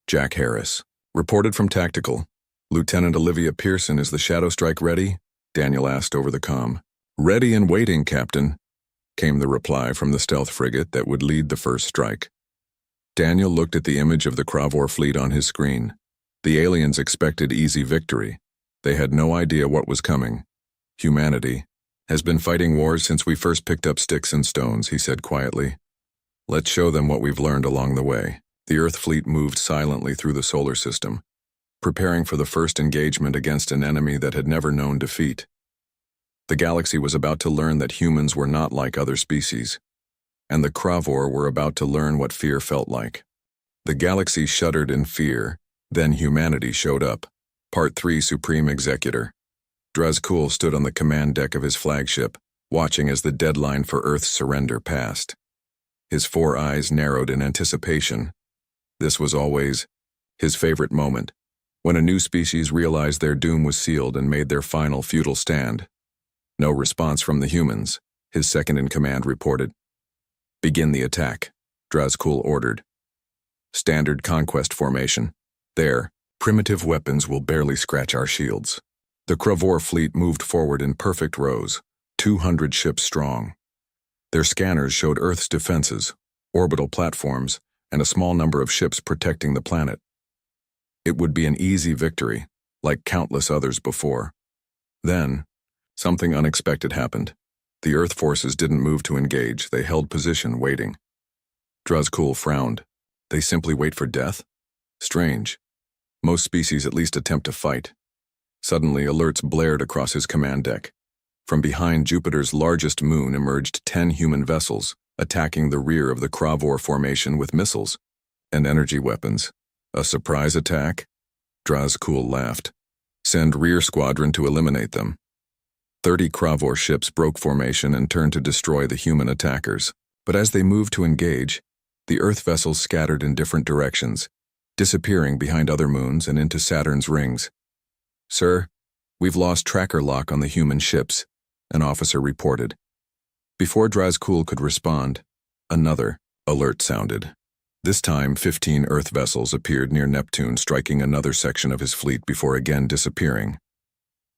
Speaker 1: Jack Harris reported from Tactical. "Lieutenant Olivia Pearson, is the Shadow Strike ready?" Daniel asked over the comm. "Ready and waiting, Captain," came the reply from the stealth frigate that would lead the first strike. Daniel looked at the image of the Cravor fleet on his screen. The aliens expected easy victory. They had no idea what was coming. "Humanity has been fighting wars since we first picked up sticks and stones," he said quietly. "Let's show them what we've learned along the way." The Earth fleet moved silently through the solar system, preparing for the first engagement against an enemy that had never known defeat. The galaxy was about to learn that humans were not like other species, and the Cravor were about to learn what fear felt like. The galaxy shuddered in fear, then humanity showed up. Part 3 Supreme Executor. Drazkul stood on the command deck of his flagship, watching as the deadline for Earth's surrender passed. His 4 eyes narrowed in anticipation. This was always his favorite moment, when a new species realized their doom was sealed and made their final futile stand. No response from the humans, his second-in-command reported. "Begin the attack," Drazkul ordered. "Standard conquest formation. Their primitive weapons will barely scratch our shields." The Cravor fleet moved forward in perfect rows, 200 ships strong. Their scanners showed Earth's defenses, orbital platforms, and a small number of ships protecting the planet. It would be an easy victory, like countless others before. Then, something unexpected happened. The Earth forces didn't move to engage, they held position, waiting. Drazkul frowned. They simply wait for death? Strange. Most species at least attempt to fight. Suddenly, alerts blared across his command deck. From behind Jupiter's largest moon emerged 10 human vessels, attacking the rear of the Cravor formation with missiles and energy weapons. A surprise attack? Drazkul laughed. Send rear squadron to eliminate them. 30 Cravor ships broke formation and turned to destroy the human attackers. But as they moved to engage, the Earth vessels scattered in different directions, disappearing behind other moons and into Saturn's rings. "Sir, we've lost tracker lock on the human ships," an officer reported. Before Drazkul could respond, another alert sounded. This time, 15 Earth vessels appeared near Neptune, striking another section of his fleet before again disappearing.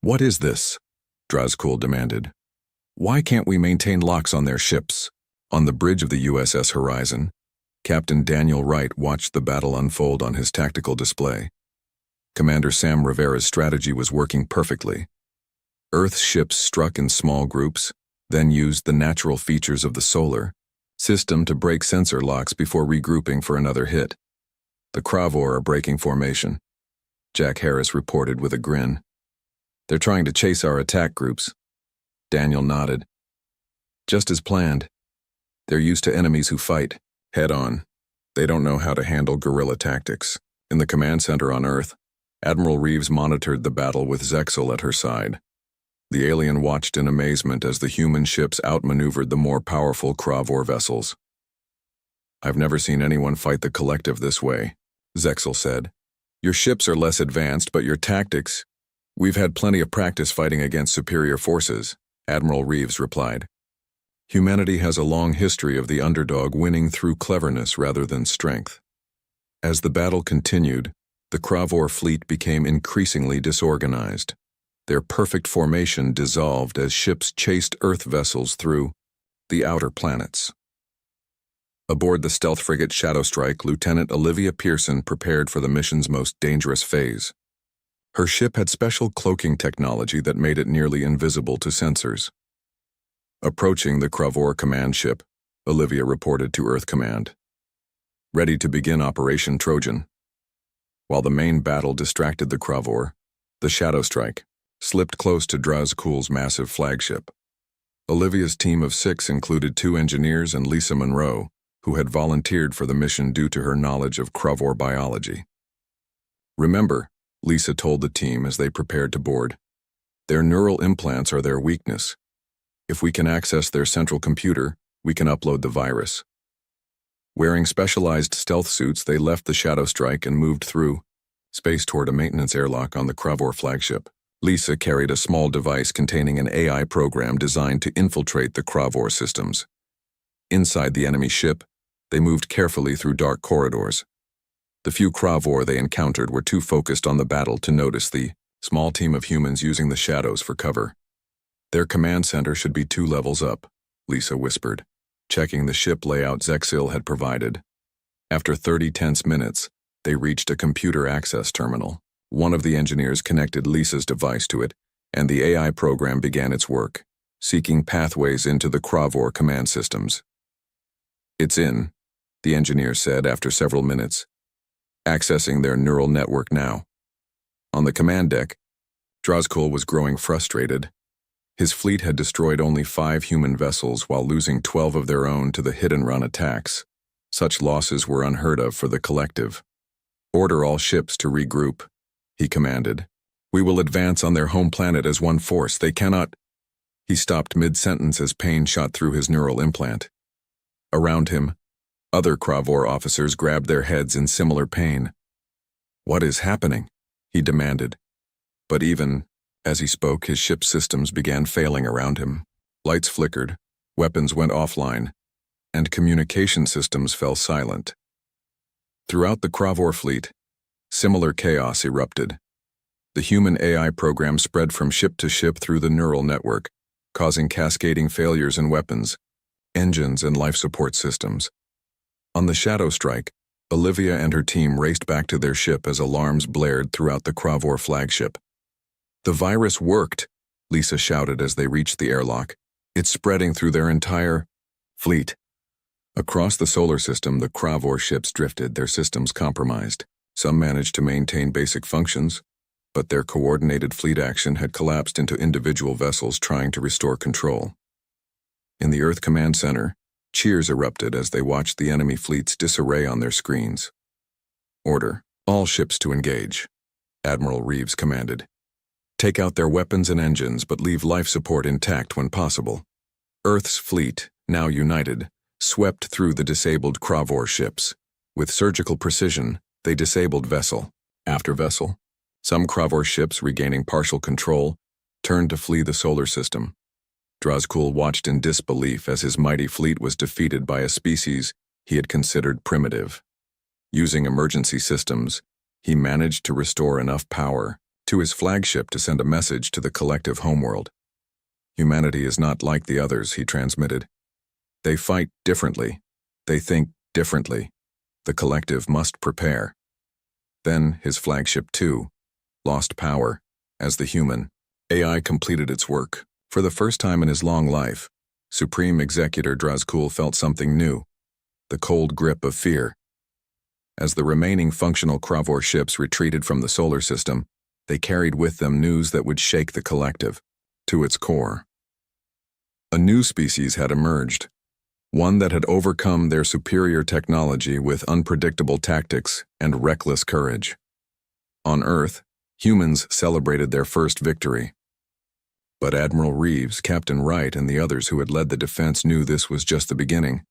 Speaker 1: "What is this?" Drazkul demanded. "Why can't we maintain locks on their ships?" On the bridge of the USS Horizon, Captain Daniel Wright watched the battle unfold on his tactical display. Commander Sam Rivera's strategy was working perfectly. Earth's ships struck in small groups, then used the natural features of the solar system to break sensor locks before regrouping for another hit. The Cravor are breaking formation, Jack Harris reported with a grin. They're trying to chase our attack groups. Daniel nodded. Just as planned. They're used to enemies who fight head-on. They don't know how to handle guerrilla tactics. In the command center on Earth, Admiral Reeves monitored the battle with Zexel at her side. The alien watched in amazement as the human ships outmaneuvered the more powerful Cravor vessels. "I've never seen anyone fight the collective this way," Zexel said. "Your ships are less advanced, but your tactics... We've had plenty of practice fighting against superior forces," Admiral Reeves replied. "Humanity has a long history of the underdog winning through cleverness rather than strength." As the battle continued, the Cravor fleet became increasingly disorganized. Their perfect formation dissolved as ships chased Earth vessels through the outer planets. Aboard the stealth frigate Shadowstrike, Lieutenant Olivia Pearson prepared for the mission's most dangerous phase. Her ship had special cloaking technology that made it nearly invisible to sensors. Approaching the Cravor command ship, Olivia reported to Earth Command. "Ready to begin Operation Trojan." While the main battle distracted the Cravor, the Shadowstrike slipped close to Drazkul's massive flagship. Olivia's team of 6 included 2 engineers and Lisa Monroe, who had volunteered for the mission due to her knowledge of Cravor biology. "Remember," Lisa told the team as they prepared to board, "their neural implants are their weakness. If we can access their central computer, we can upload the virus." Wearing specialized stealth suits, they left the Shadowstrike and moved through space toward a maintenance airlock on the Cravor flagship. Lisa carried a small device containing an AI program designed to infiltrate the Cravor systems. Inside the enemy ship, they moved carefully through dark corridors. The few Cravor they encountered were too focused on the battle to notice the small team of humans using the shadows for cover. "Their command center should be 2 levels up," Lisa whispered, checking the ship layout Zexil had provided. After 30 tense minutes, they reached a computer access terminal. One of the engineers connected Lisa's device to it, and the AI program began its work, seeking pathways into the Cravor command systems. "It's in," the engineer said after several minutes. "Accessing their neural network now." On the command deck, Drazkul was growing frustrated. His fleet had destroyed only 5 human vessels while losing 12 of their own to the hit-and-run attacks. Such losses were unheard of for the collective. "Order all ships to regroup," he commanded. "We will advance on their home planet as one force. They cannot—" He stopped mid-sentence as pain shot through his neural implant. Around him, other Cravor officers grabbed their heads in similar pain. "What is happening?" he demanded. But even as he spoke, his ship's systems began failing around him. Lights flickered, weapons went offline, and communication systems fell silent. Throughout the Cravor fleet, similar chaos erupted. The human AI program spread from ship to ship through the neural network, causing cascading failures in weapons, engines, and life support systems. On the Shadowstrike, Olivia and her team raced back to their ship as alarms blared throughout the Cravor flagship. "The virus worked," Lisa shouted as they reached the airlock. "It's spreading through their entire fleet." Across the solar system, the Cravor ships drifted, their systems compromised. Some managed to maintain basic functions, but their coordinated fleet action had collapsed into individual vessels trying to restore control. In the Earth Command Center, cheers erupted as they watched the enemy fleet's disarray on their screens. "Order, all ships to engage," Admiral Reeves commanded. "Take out their weapons and engines, but leave life support intact when possible." Earth's fleet, now united, swept through the disabled Cravor ships. With surgical precision, they disabled vessel after vessel. Some Cravor ships, regaining partial control, turned to flee the solar system. Drazkul watched in disbelief as his mighty fleet was defeated by a species he had considered primitive. Using emergency systems, he managed to restore enough power to his flagship to send a message to the collective homeworld. "Humanity is not like the others," he transmitted. "They fight differently. They think differently. The collective must prepare. Then his flagship 2 lost power. As the human AI completed its work, for the first time in his long life, Supreme Executor Drazkul felt something new, the cold grip of fear. As the remaining functional Kravor ships retreated from the solar system, they carried with them news that would shake the collective to its core. A new species had emerged, one that had overcome their superior technology with unpredictable tactics and reckless courage. On Earth, humans celebrated their first victory. But Admiral Reeves, Captain Wright, and the others who had led the defense knew this was just the beginning.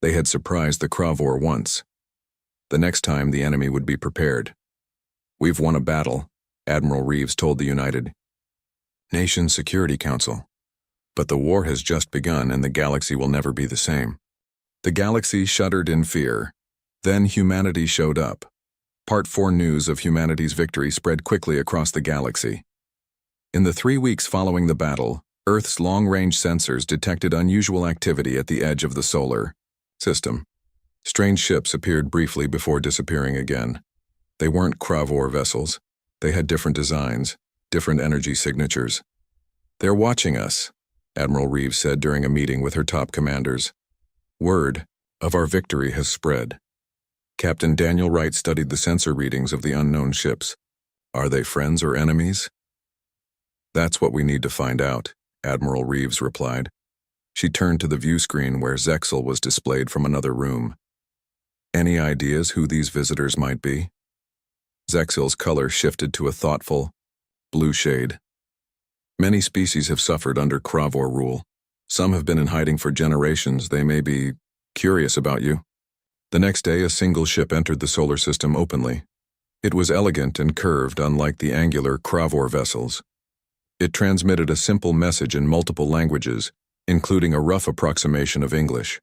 Speaker 1: They had surprised the Kravor once. The next time the enemy would be prepared. "We've won a battle," Admiral Reeves told the United Nations Security Council. "But the war has just begun and the galaxy will never be the same." The galaxy shuddered in fear. Then humanity showed up. Part 4 news of humanity's victory spread quickly across the galaxy. In the 3 weeks following the battle, Earth's long-range sensors detected unusual activity at the edge of the solar system. Strange ships appeared briefly before disappearing again. They weren't Kravor vessels. They had different designs, different energy signatures. "They're watching us," Admiral Reeves said during a meeting with her top commanders. "Word of our victory has spread." Captain Daniel Wright studied the sensor readings of the unknown ships. "Are they friends or enemies?" "That's what we need to find out," Admiral Reeves replied. She turned to the view screen where Zexel was displayed from another room. "Any ideas who these visitors might be?" Zexel's color shifted to a thoughtful blue shade. "Many species have suffered under Kravor rule. Some have been in hiding for generations. They may be curious about you." The next day, a single ship entered the solar system openly. It was elegant and curved, unlike the angular Kravor vessels. It transmitted a simple message in multiple languages, including a rough approximation of English.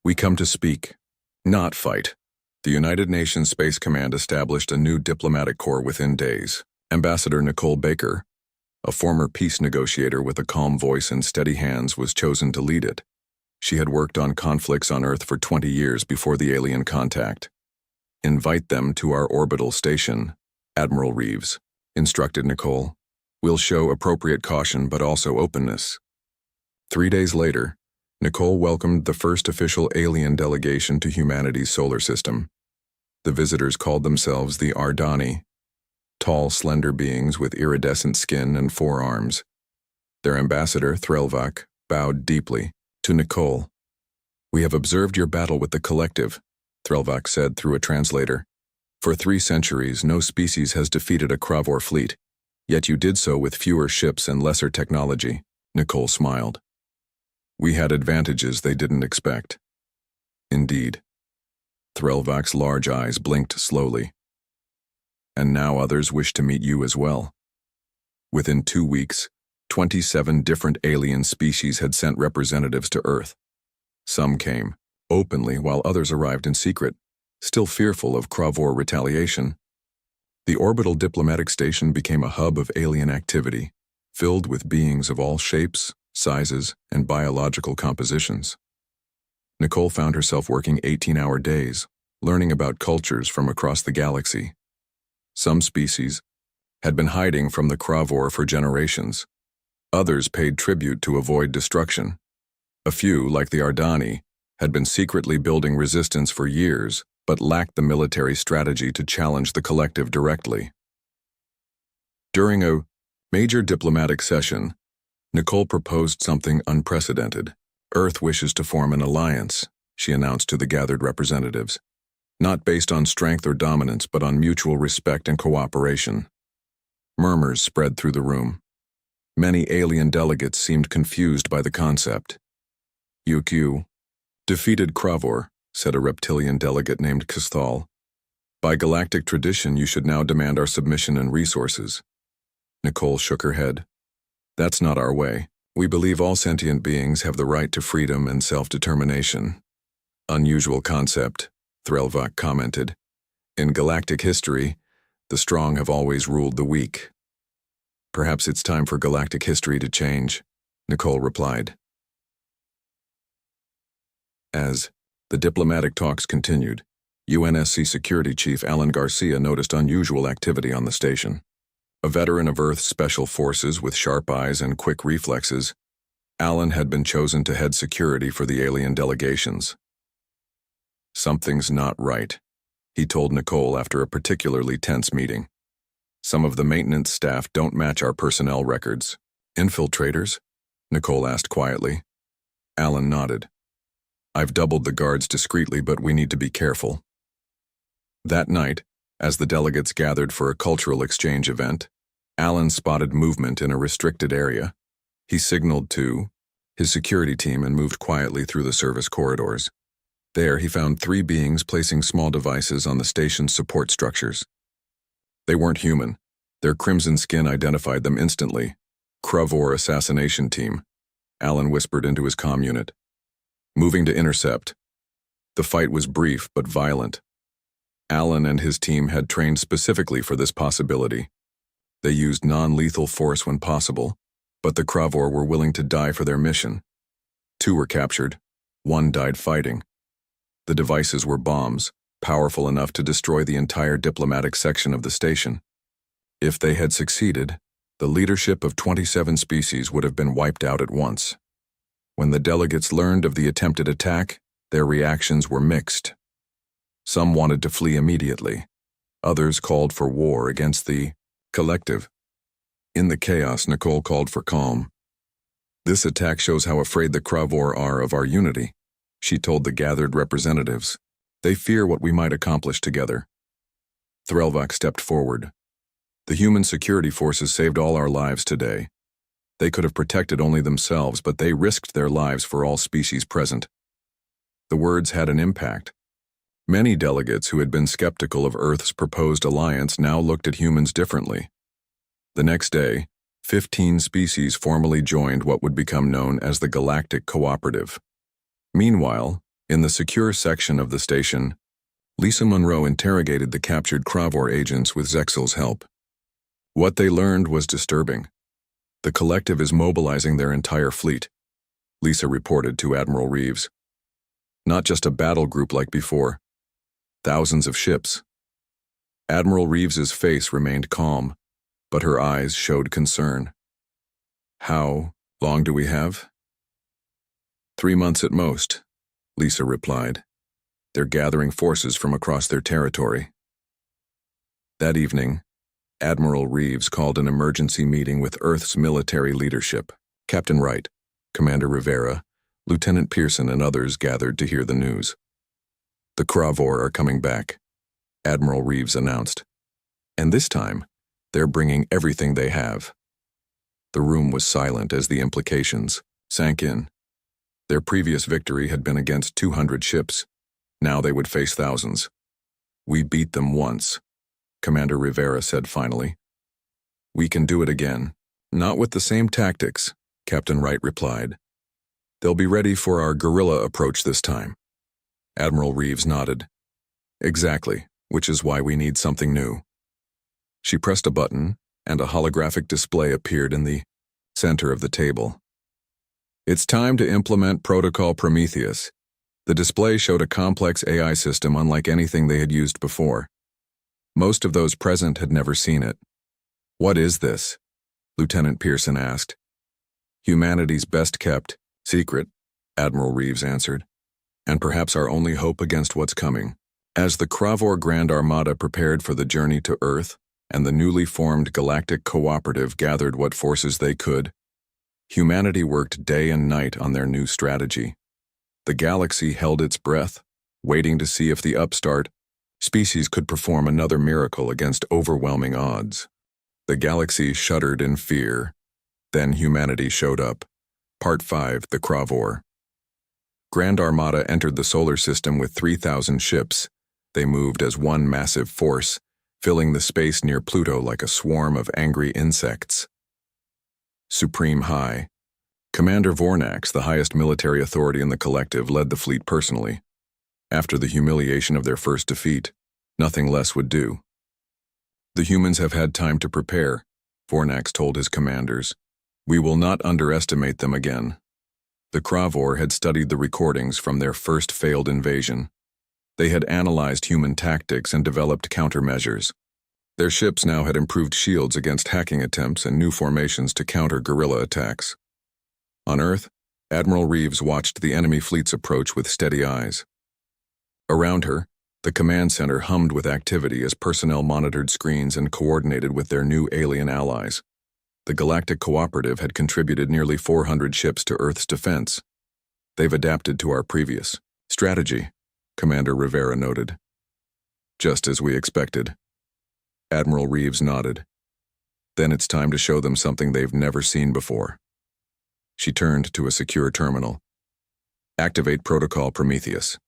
Speaker 1: "We come to speak, not fight." The United Nations Space Command established a new diplomatic corps within days. Ambassador Nicole Baker, a former peace negotiator with a calm voice and steady hands, was chosen to lead it. She had worked on conflicts on Earth for 20 years before the alien contact. "Invite them to our orbital station," Admiral Reeves instructed Nicole. "We'll show appropriate caution but also openness." 3 days later, Nicole welcomed the first official alien delegation to humanity's solar system. The visitors called themselves the Ardani, tall, slender beings with iridescent skin and 4 arms. Their ambassador, Threlvak, bowed deeply to Nicole. "We have observed your battle with the collective," Threlvak said through a translator. "For 3 centuries, no species has defeated a Kravor fleet, yet you did so with fewer ships and lesser technology." Nicole smiled. "We had advantages they didn't expect." "Indeed." Threlvak's large eyes blinked slowly. "And now others wish to meet you as well." Within 2 weeks, 27 different alien species had sent representatives to Earth. Some came openly while others arrived in secret, still fearful of Kravor retaliation. The orbital diplomatic station became a hub of alien activity, filled with beings of all shapes, sizes, and biological compositions. Nicole found herself working 18-hour days, learning about cultures from across the galaxy. Some species had been hiding from the Kravor for generations. Others paid tribute to avoid destruction. A few, like the Ardani, had been secretly building resistance for years, but lacked the military strategy to challenge the collective directly. During a major diplomatic session, Nicole proposed something unprecedented. "Earth wishes to form an alliance," she announced to the gathered representatives. "Not based on strength or dominance, but on mutual respect and cooperation." Murmurs spread through the room. Many alien delegates seemed confused by the concept. "You defeated Kravor," said a reptilian delegate named Kasthal. "By galactic tradition, you should now demand our submission and resources." Nicole shook her head. "That's not our way. We believe all sentient beings have the right to freedom and self-determination." "Unusual concept," Threlvak commented. "In galactic history, the strong have always ruled the weak." "Perhaps it's time for galactic history to change," Nicole replied. As the diplomatic talks continued, UNSC Security Chief Alan Garcia noticed unusual activity on the station. A veteran of Earth's Special Forces with sharp eyes and quick reflexes, Alan had been chosen to head security for the alien delegations. "Something's not right," he told Nicole after a particularly tense meeting. "Some of the maintenance staff don't match our personnel records." "Infiltrators?" Nicole asked quietly. Alan nodded. "I've doubled the guards discreetly, but we need to be careful." That night, as the delegates gathered for a cultural exchange event, Alan spotted movement in a restricted area. He signaled to his security team and moved quietly through the service corridors. There, he found 3 beings placing small devices on the station's support structures. They weren't human. Their crimson skin identified them instantly. "Cravor assassination team," Alan whispered into his comm unit. "Moving to intercept." The fight was brief but violent. Alan and his team had trained specifically for this possibility. They used non-lethal force when possible, but the Cravor were willing to die for their mission. 2 were captured. 1 died fighting. The devices were bombs, powerful enough to destroy the entire diplomatic section of the station. If they had succeeded, the leadership of 27 species would have been wiped out at once. When the delegates learned of the attempted attack, their reactions were mixed. Some wanted to flee immediately. Others called for war against the collective. In the chaos, Nicole called for calm. "This attack shows how afraid the Cravor are of our unity," she told the gathered representatives. "They fear what we might accomplish together." Threlvak stepped forward. "The human security forces saved all our lives today. They could have protected only themselves, but they risked their lives for all species present." The words had an impact. Many delegates who had been skeptical of Earth's proposed alliance now looked at humans differently. The next day, 15 species formally joined what would become known as the Galactic Cooperative. Meanwhile, in the secure section of the station, Lisa Monroe interrogated the captured Cravor agents with Zexel's help. What they learned was disturbing. "The collective is mobilizing their entire fleet," Lisa reported to Admiral Reeves. "Not just a battle group like before. Thousands of ships." Admiral Reeves's face remained calm, but her eyes showed concern. "How long do we have?" 3 months at most," Lisa replied. "They're gathering forces from across their territory." That evening, Admiral Reeves called an emergency meeting with Earth's military leadership. Captain Wright, Commander Rivera, Lieutenant Pearson, and others gathered to hear the news. "The Cravor are coming back," Admiral Reeves announced. "And this time, they're bringing everything they have." The room was silent as the implications sank in. Their previous victory had been against 200 ships. Now they would face thousands. "We beat them once," Commander Rivera said finally. "We can do it again. Not with the same tactics," Captain Wright replied. "They'll be ready for our guerrilla approach this time." Admiral Reeves nodded. "Exactly, which is why we need something new." She pressed a button, and a holographic display appeared in the center of the table. "It's time to implement Protocol Prometheus." The display showed a complex AI system unlike anything they had used before. Most of those present had never seen it. "What is this?" Lieutenant Pearson asked. "Humanity's best-kept secret," Admiral Reeves answered, "and perhaps our only hope against what's coming." As the Cravor Grand Armada prepared for the journey to Earth, and the newly formed Galactic Cooperative gathered what forces they could, humanity worked day and night on their new strategy. The galaxy held its breath, waiting to see if the upstart species could perform another miracle against overwhelming odds. The galaxy shuddered in fear. Then humanity showed up. Part 5, the Cravor. Grand Armada entered the solar system with 3,000 ships. They moved as one massive force, filling the space near Pluto like a swarm of angry insects. Supreme High. Commander Vornax, the highest military authority in the collective, led the fleet personally. After the humiliation of their first defeat, nothing less would do. "The humans have had time to prepare," Vornax told his commanders. "We will not underestimate them again." The Cravor had studied the recordings from their first failed invasion. They had analyzed human tactics and developed countermeasures. Their ships now had improved shields against hacking attempts and new formations to counter guerrilla attacks. On Earth, Admiral Reeves watched the enemy fleet's approach with steady eyes. Around her, the command center hummed with activity as personnel monitored screens and coordinated with their new alien allies. The Galactic Cooperative had contributed nearly 400 ships to Earth's defense. They've adapted to our previous strategy, Commander Rivera noted. Just as we expected. Admiral Reeves nodded. Then it's time to show them something they've never seen before. She turned to a secure terminal. Activate Protocol Prometheus.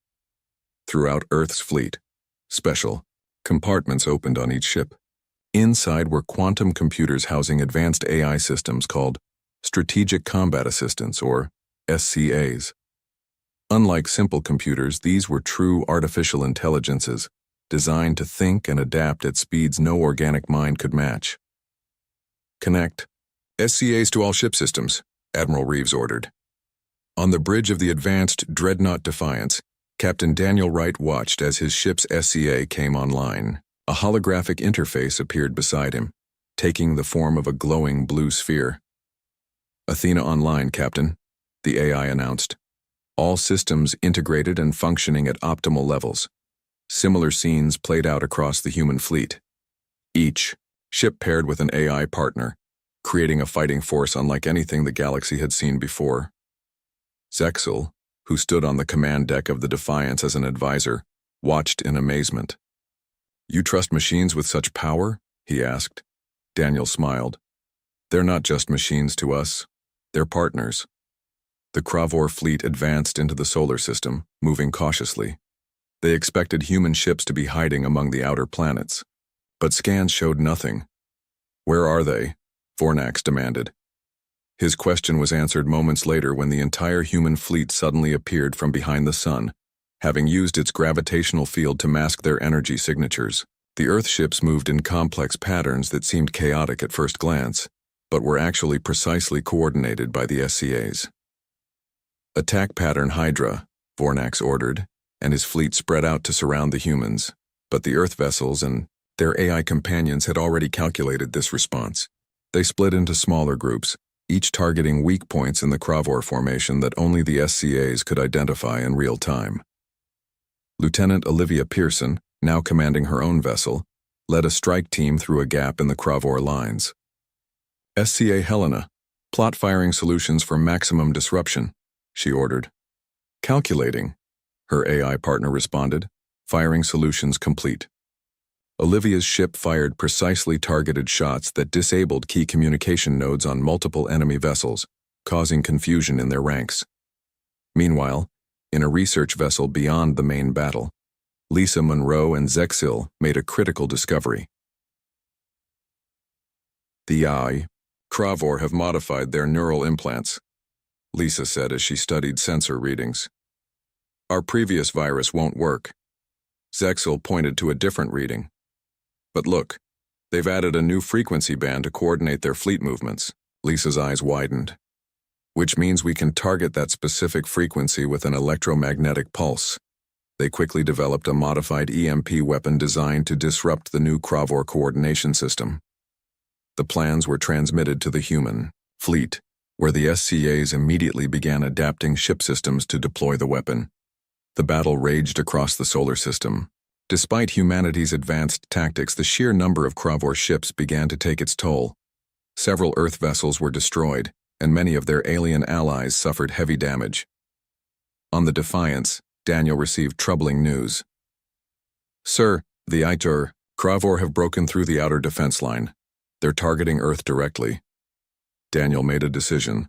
Speaker 1: Throughout Earth's fleet, special compartments opened on each ship. Inside were quantum computers housing advanced AI systems called Strategic Combat Assistants, or SCAs. Unlike simple computers, these were true artificial intelligences, designed to think and adapt at speeds no organic mind could match. Connect SCAs to all ship systems, Admiral Reeves ordered. On the bridge of the advanced Dreadnought Defiance, Captain Daniel Wright watched as his ship's SCA came online. A holographic interface appeared beside him, taking the form of a glowing blue sphere. Athena online, Captain, the AI announced. All systems integrated and functioning at optimal levels. Similar scenes played out across the human fleet. Each ship paired with an AI partner, creating a fighting force unlike anything the galaxy had seen before. Zexel, who stood on the command deck of the Defiance as an advisor, watched in amazement. You trust machines with such power? He asked. Daniel smiled. They're not just machines to us. They're partners. The Kravor fleet advanced into the solar system, moving cautiously. They expected human ships to be hiding among the outer planets. But scans showed nothing. Where are they? Fornax demanded. His question was answered moments later when the entire human fleet suddenly appeared from behind the sun, having used its gravitational field to mask their energy signatures. The Earth ships moved in complex patterns that seemed chaotic at first glance, but were actually precisely coordinated by the SCAs. Attack pattern Hydra, Fornax ordered, and his fleet spread out to surround the humans, but the Earth vessels and their AI companions had already calculated this response. They split into smaller groups, each targeting weak points in the Kravor formation that only the SCAs could identify in real time. Lieutenant Olivia Pearson, now commanding her own vessel, led a strike team through a gap in the Kravor lines. SCA Helena, plot firing solutions for maximum disruption, she ordered. Calculating, her AI partner responded, firing solutions complete. Olivia's ship fired precisely targeted shots that disabled key communication nodes on multiple enemy vessels, causing confusion in their ranks. Meanwhile, in a research vessel beyond the main battle, Lisa Monroe and Zexil made a critical discovery. The Kravor have modified their neural implants, Lisa said as she studied sensor readings. Our previous virus won't work. Zexil pointed to a different reading. But look, they've added a new frequency band to coordinate their fleet movements. Lisa's eyes widened. Which means we can target that specific frequency with an electromagnetic pulse. They quickly developed a modified EMP weapon designed to disrupt the new Kravor coordination system. The plans were transmitted to the human fleet, where the SCAs immediately began adapting ship systems to deploy the weapon. The battle raged across the solar system. Despite humanity's advanced tactics, the sheer number of Kravor ships began to take its toll. Several Earth vessels were destroyed, and many of their alien allies suffered heavy damage. On the Defiance, Daniel received troubling news. Sir, the Kravor have broken through the outer defense line. They're targeting Earth directly. Daniel made a decision.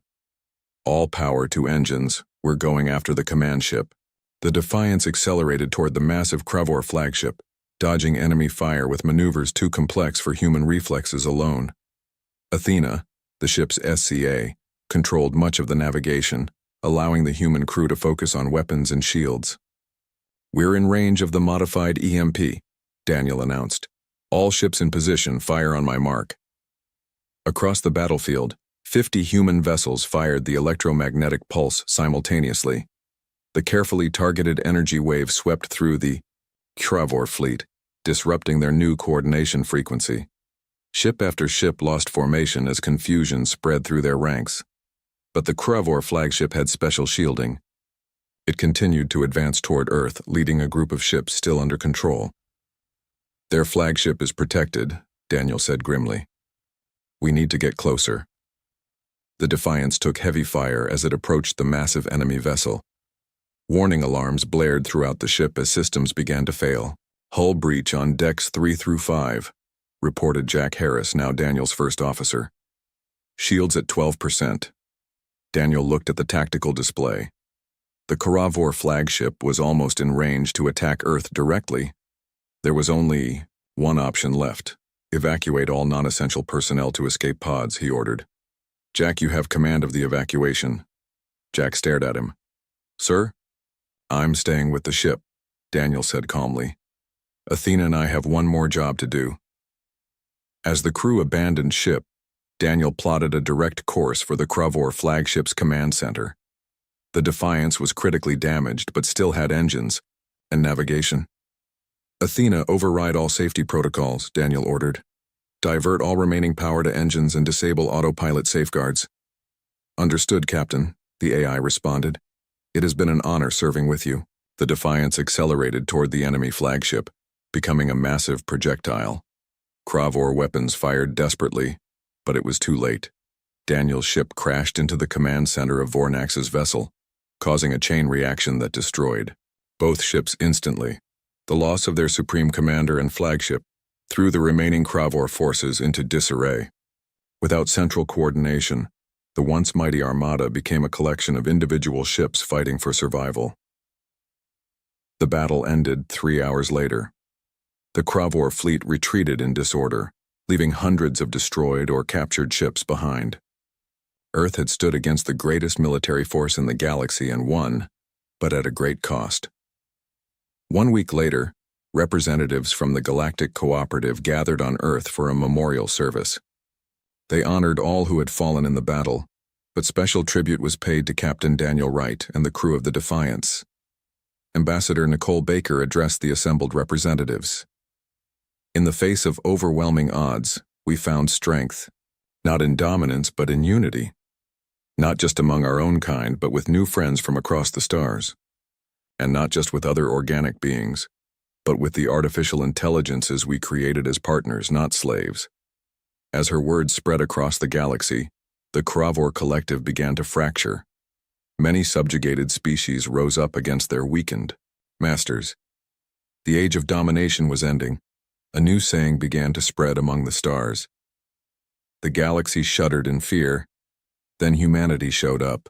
Speaker 1: All power to engines, we're going after the command ship. The Defiance accelerated toward the massive Kravor flagship, dodging enemy fire with maneuvers too complex for human reflexes alone. Athena, the ship's SCA, controlled much of the navigation, allowing the human crew to focus on weapons and shields. We're in range of the modified EMP, Daniel announced. All ships in position, fire on my mark. Across the battlefield, 50 human vessels fired the electromagnetic pulse simultaneously. The carefully targeted energy wave swept through the Cravor fleet, disrupting their new coordination frequency. Ship after ship lost formation as confusion spread through their ranks. But the Cravor flagship had special shielding. It continued to advance toward Earth, leading a group of ships still under control. Their flagship is protected, Daniel said grimly. We need to get closer. The Defiance took heavy fire as it approached the massive enemy vessel. Warning alarms blared throughout the ship as systems began to fail. Hull breach on decks 3 through 5, reported Jack Harris, now Daniel's first officer. Shields at 12%. Daniel looked at the tactical display. The Cravor flagship was almost in range to attack Earth directly. There was only one option left. Evacuate all non-essential personnel to escape pods, he ordered. Jack, you have command of the evacuation. Jack stared at him. Sir? I'm staying with the ship, Daniel said calmly. Athena and I have one more job to do. As the crew abandoned ship, Daniel plotted a direct course for the Cravor flagship's command center. The Defiance was critically damaged but still had engines and navigation. Athena, override all safety protocols, Daniel ordered. Divert all remaining power to engines and disable autopilot safeguards. Understood, Captain, the AI responded. It has been an honor serving with you. The Defiance accelerated toward the enemy flagship, becoming a massive projectile. Cravor weapons fired desperately, but it was too late. Daniel's ship crashed into the command center of Vornax's vessel, causing a chain reaction that destroyed both ships instantly. The loss of their supreme commander and flagship threw the remaining Cravor forces into disarray. Without central coordination, the once mighty armada became a collection of individual ships fighting for survival. The battle ended 3 hours later. The Cravor fleet retreated in disorder, leaving hundreds of destroyed or captured ships behind. Earth had stood against the greatest military force in the galaxy and won, but at a great cost. 1 week later, representatives from the Galactic Cooperative gathered on Earth for a memorial service. They honored all who had fallen in the battle, but special tribute was paid to Captain Daniel Wright and the crew of the Defiance. Ambassador Nicole Baker addressed the assembled representatives. In the face of overwhelming odds, we found strength, not in dominance but in unity. Not just among our own kind, but with new friends from across the stars. And not just with other organic beings, but with the artificial intelligences we created as partners, not slaves. As her words spread across the galaxy, the Cravor collective began to fracture. Many subjugated species rose up against their weakened masters. The age of domination was ending. A new saying began to spread among the stars. The galaxy shuddered in fear. Then humanity showed up.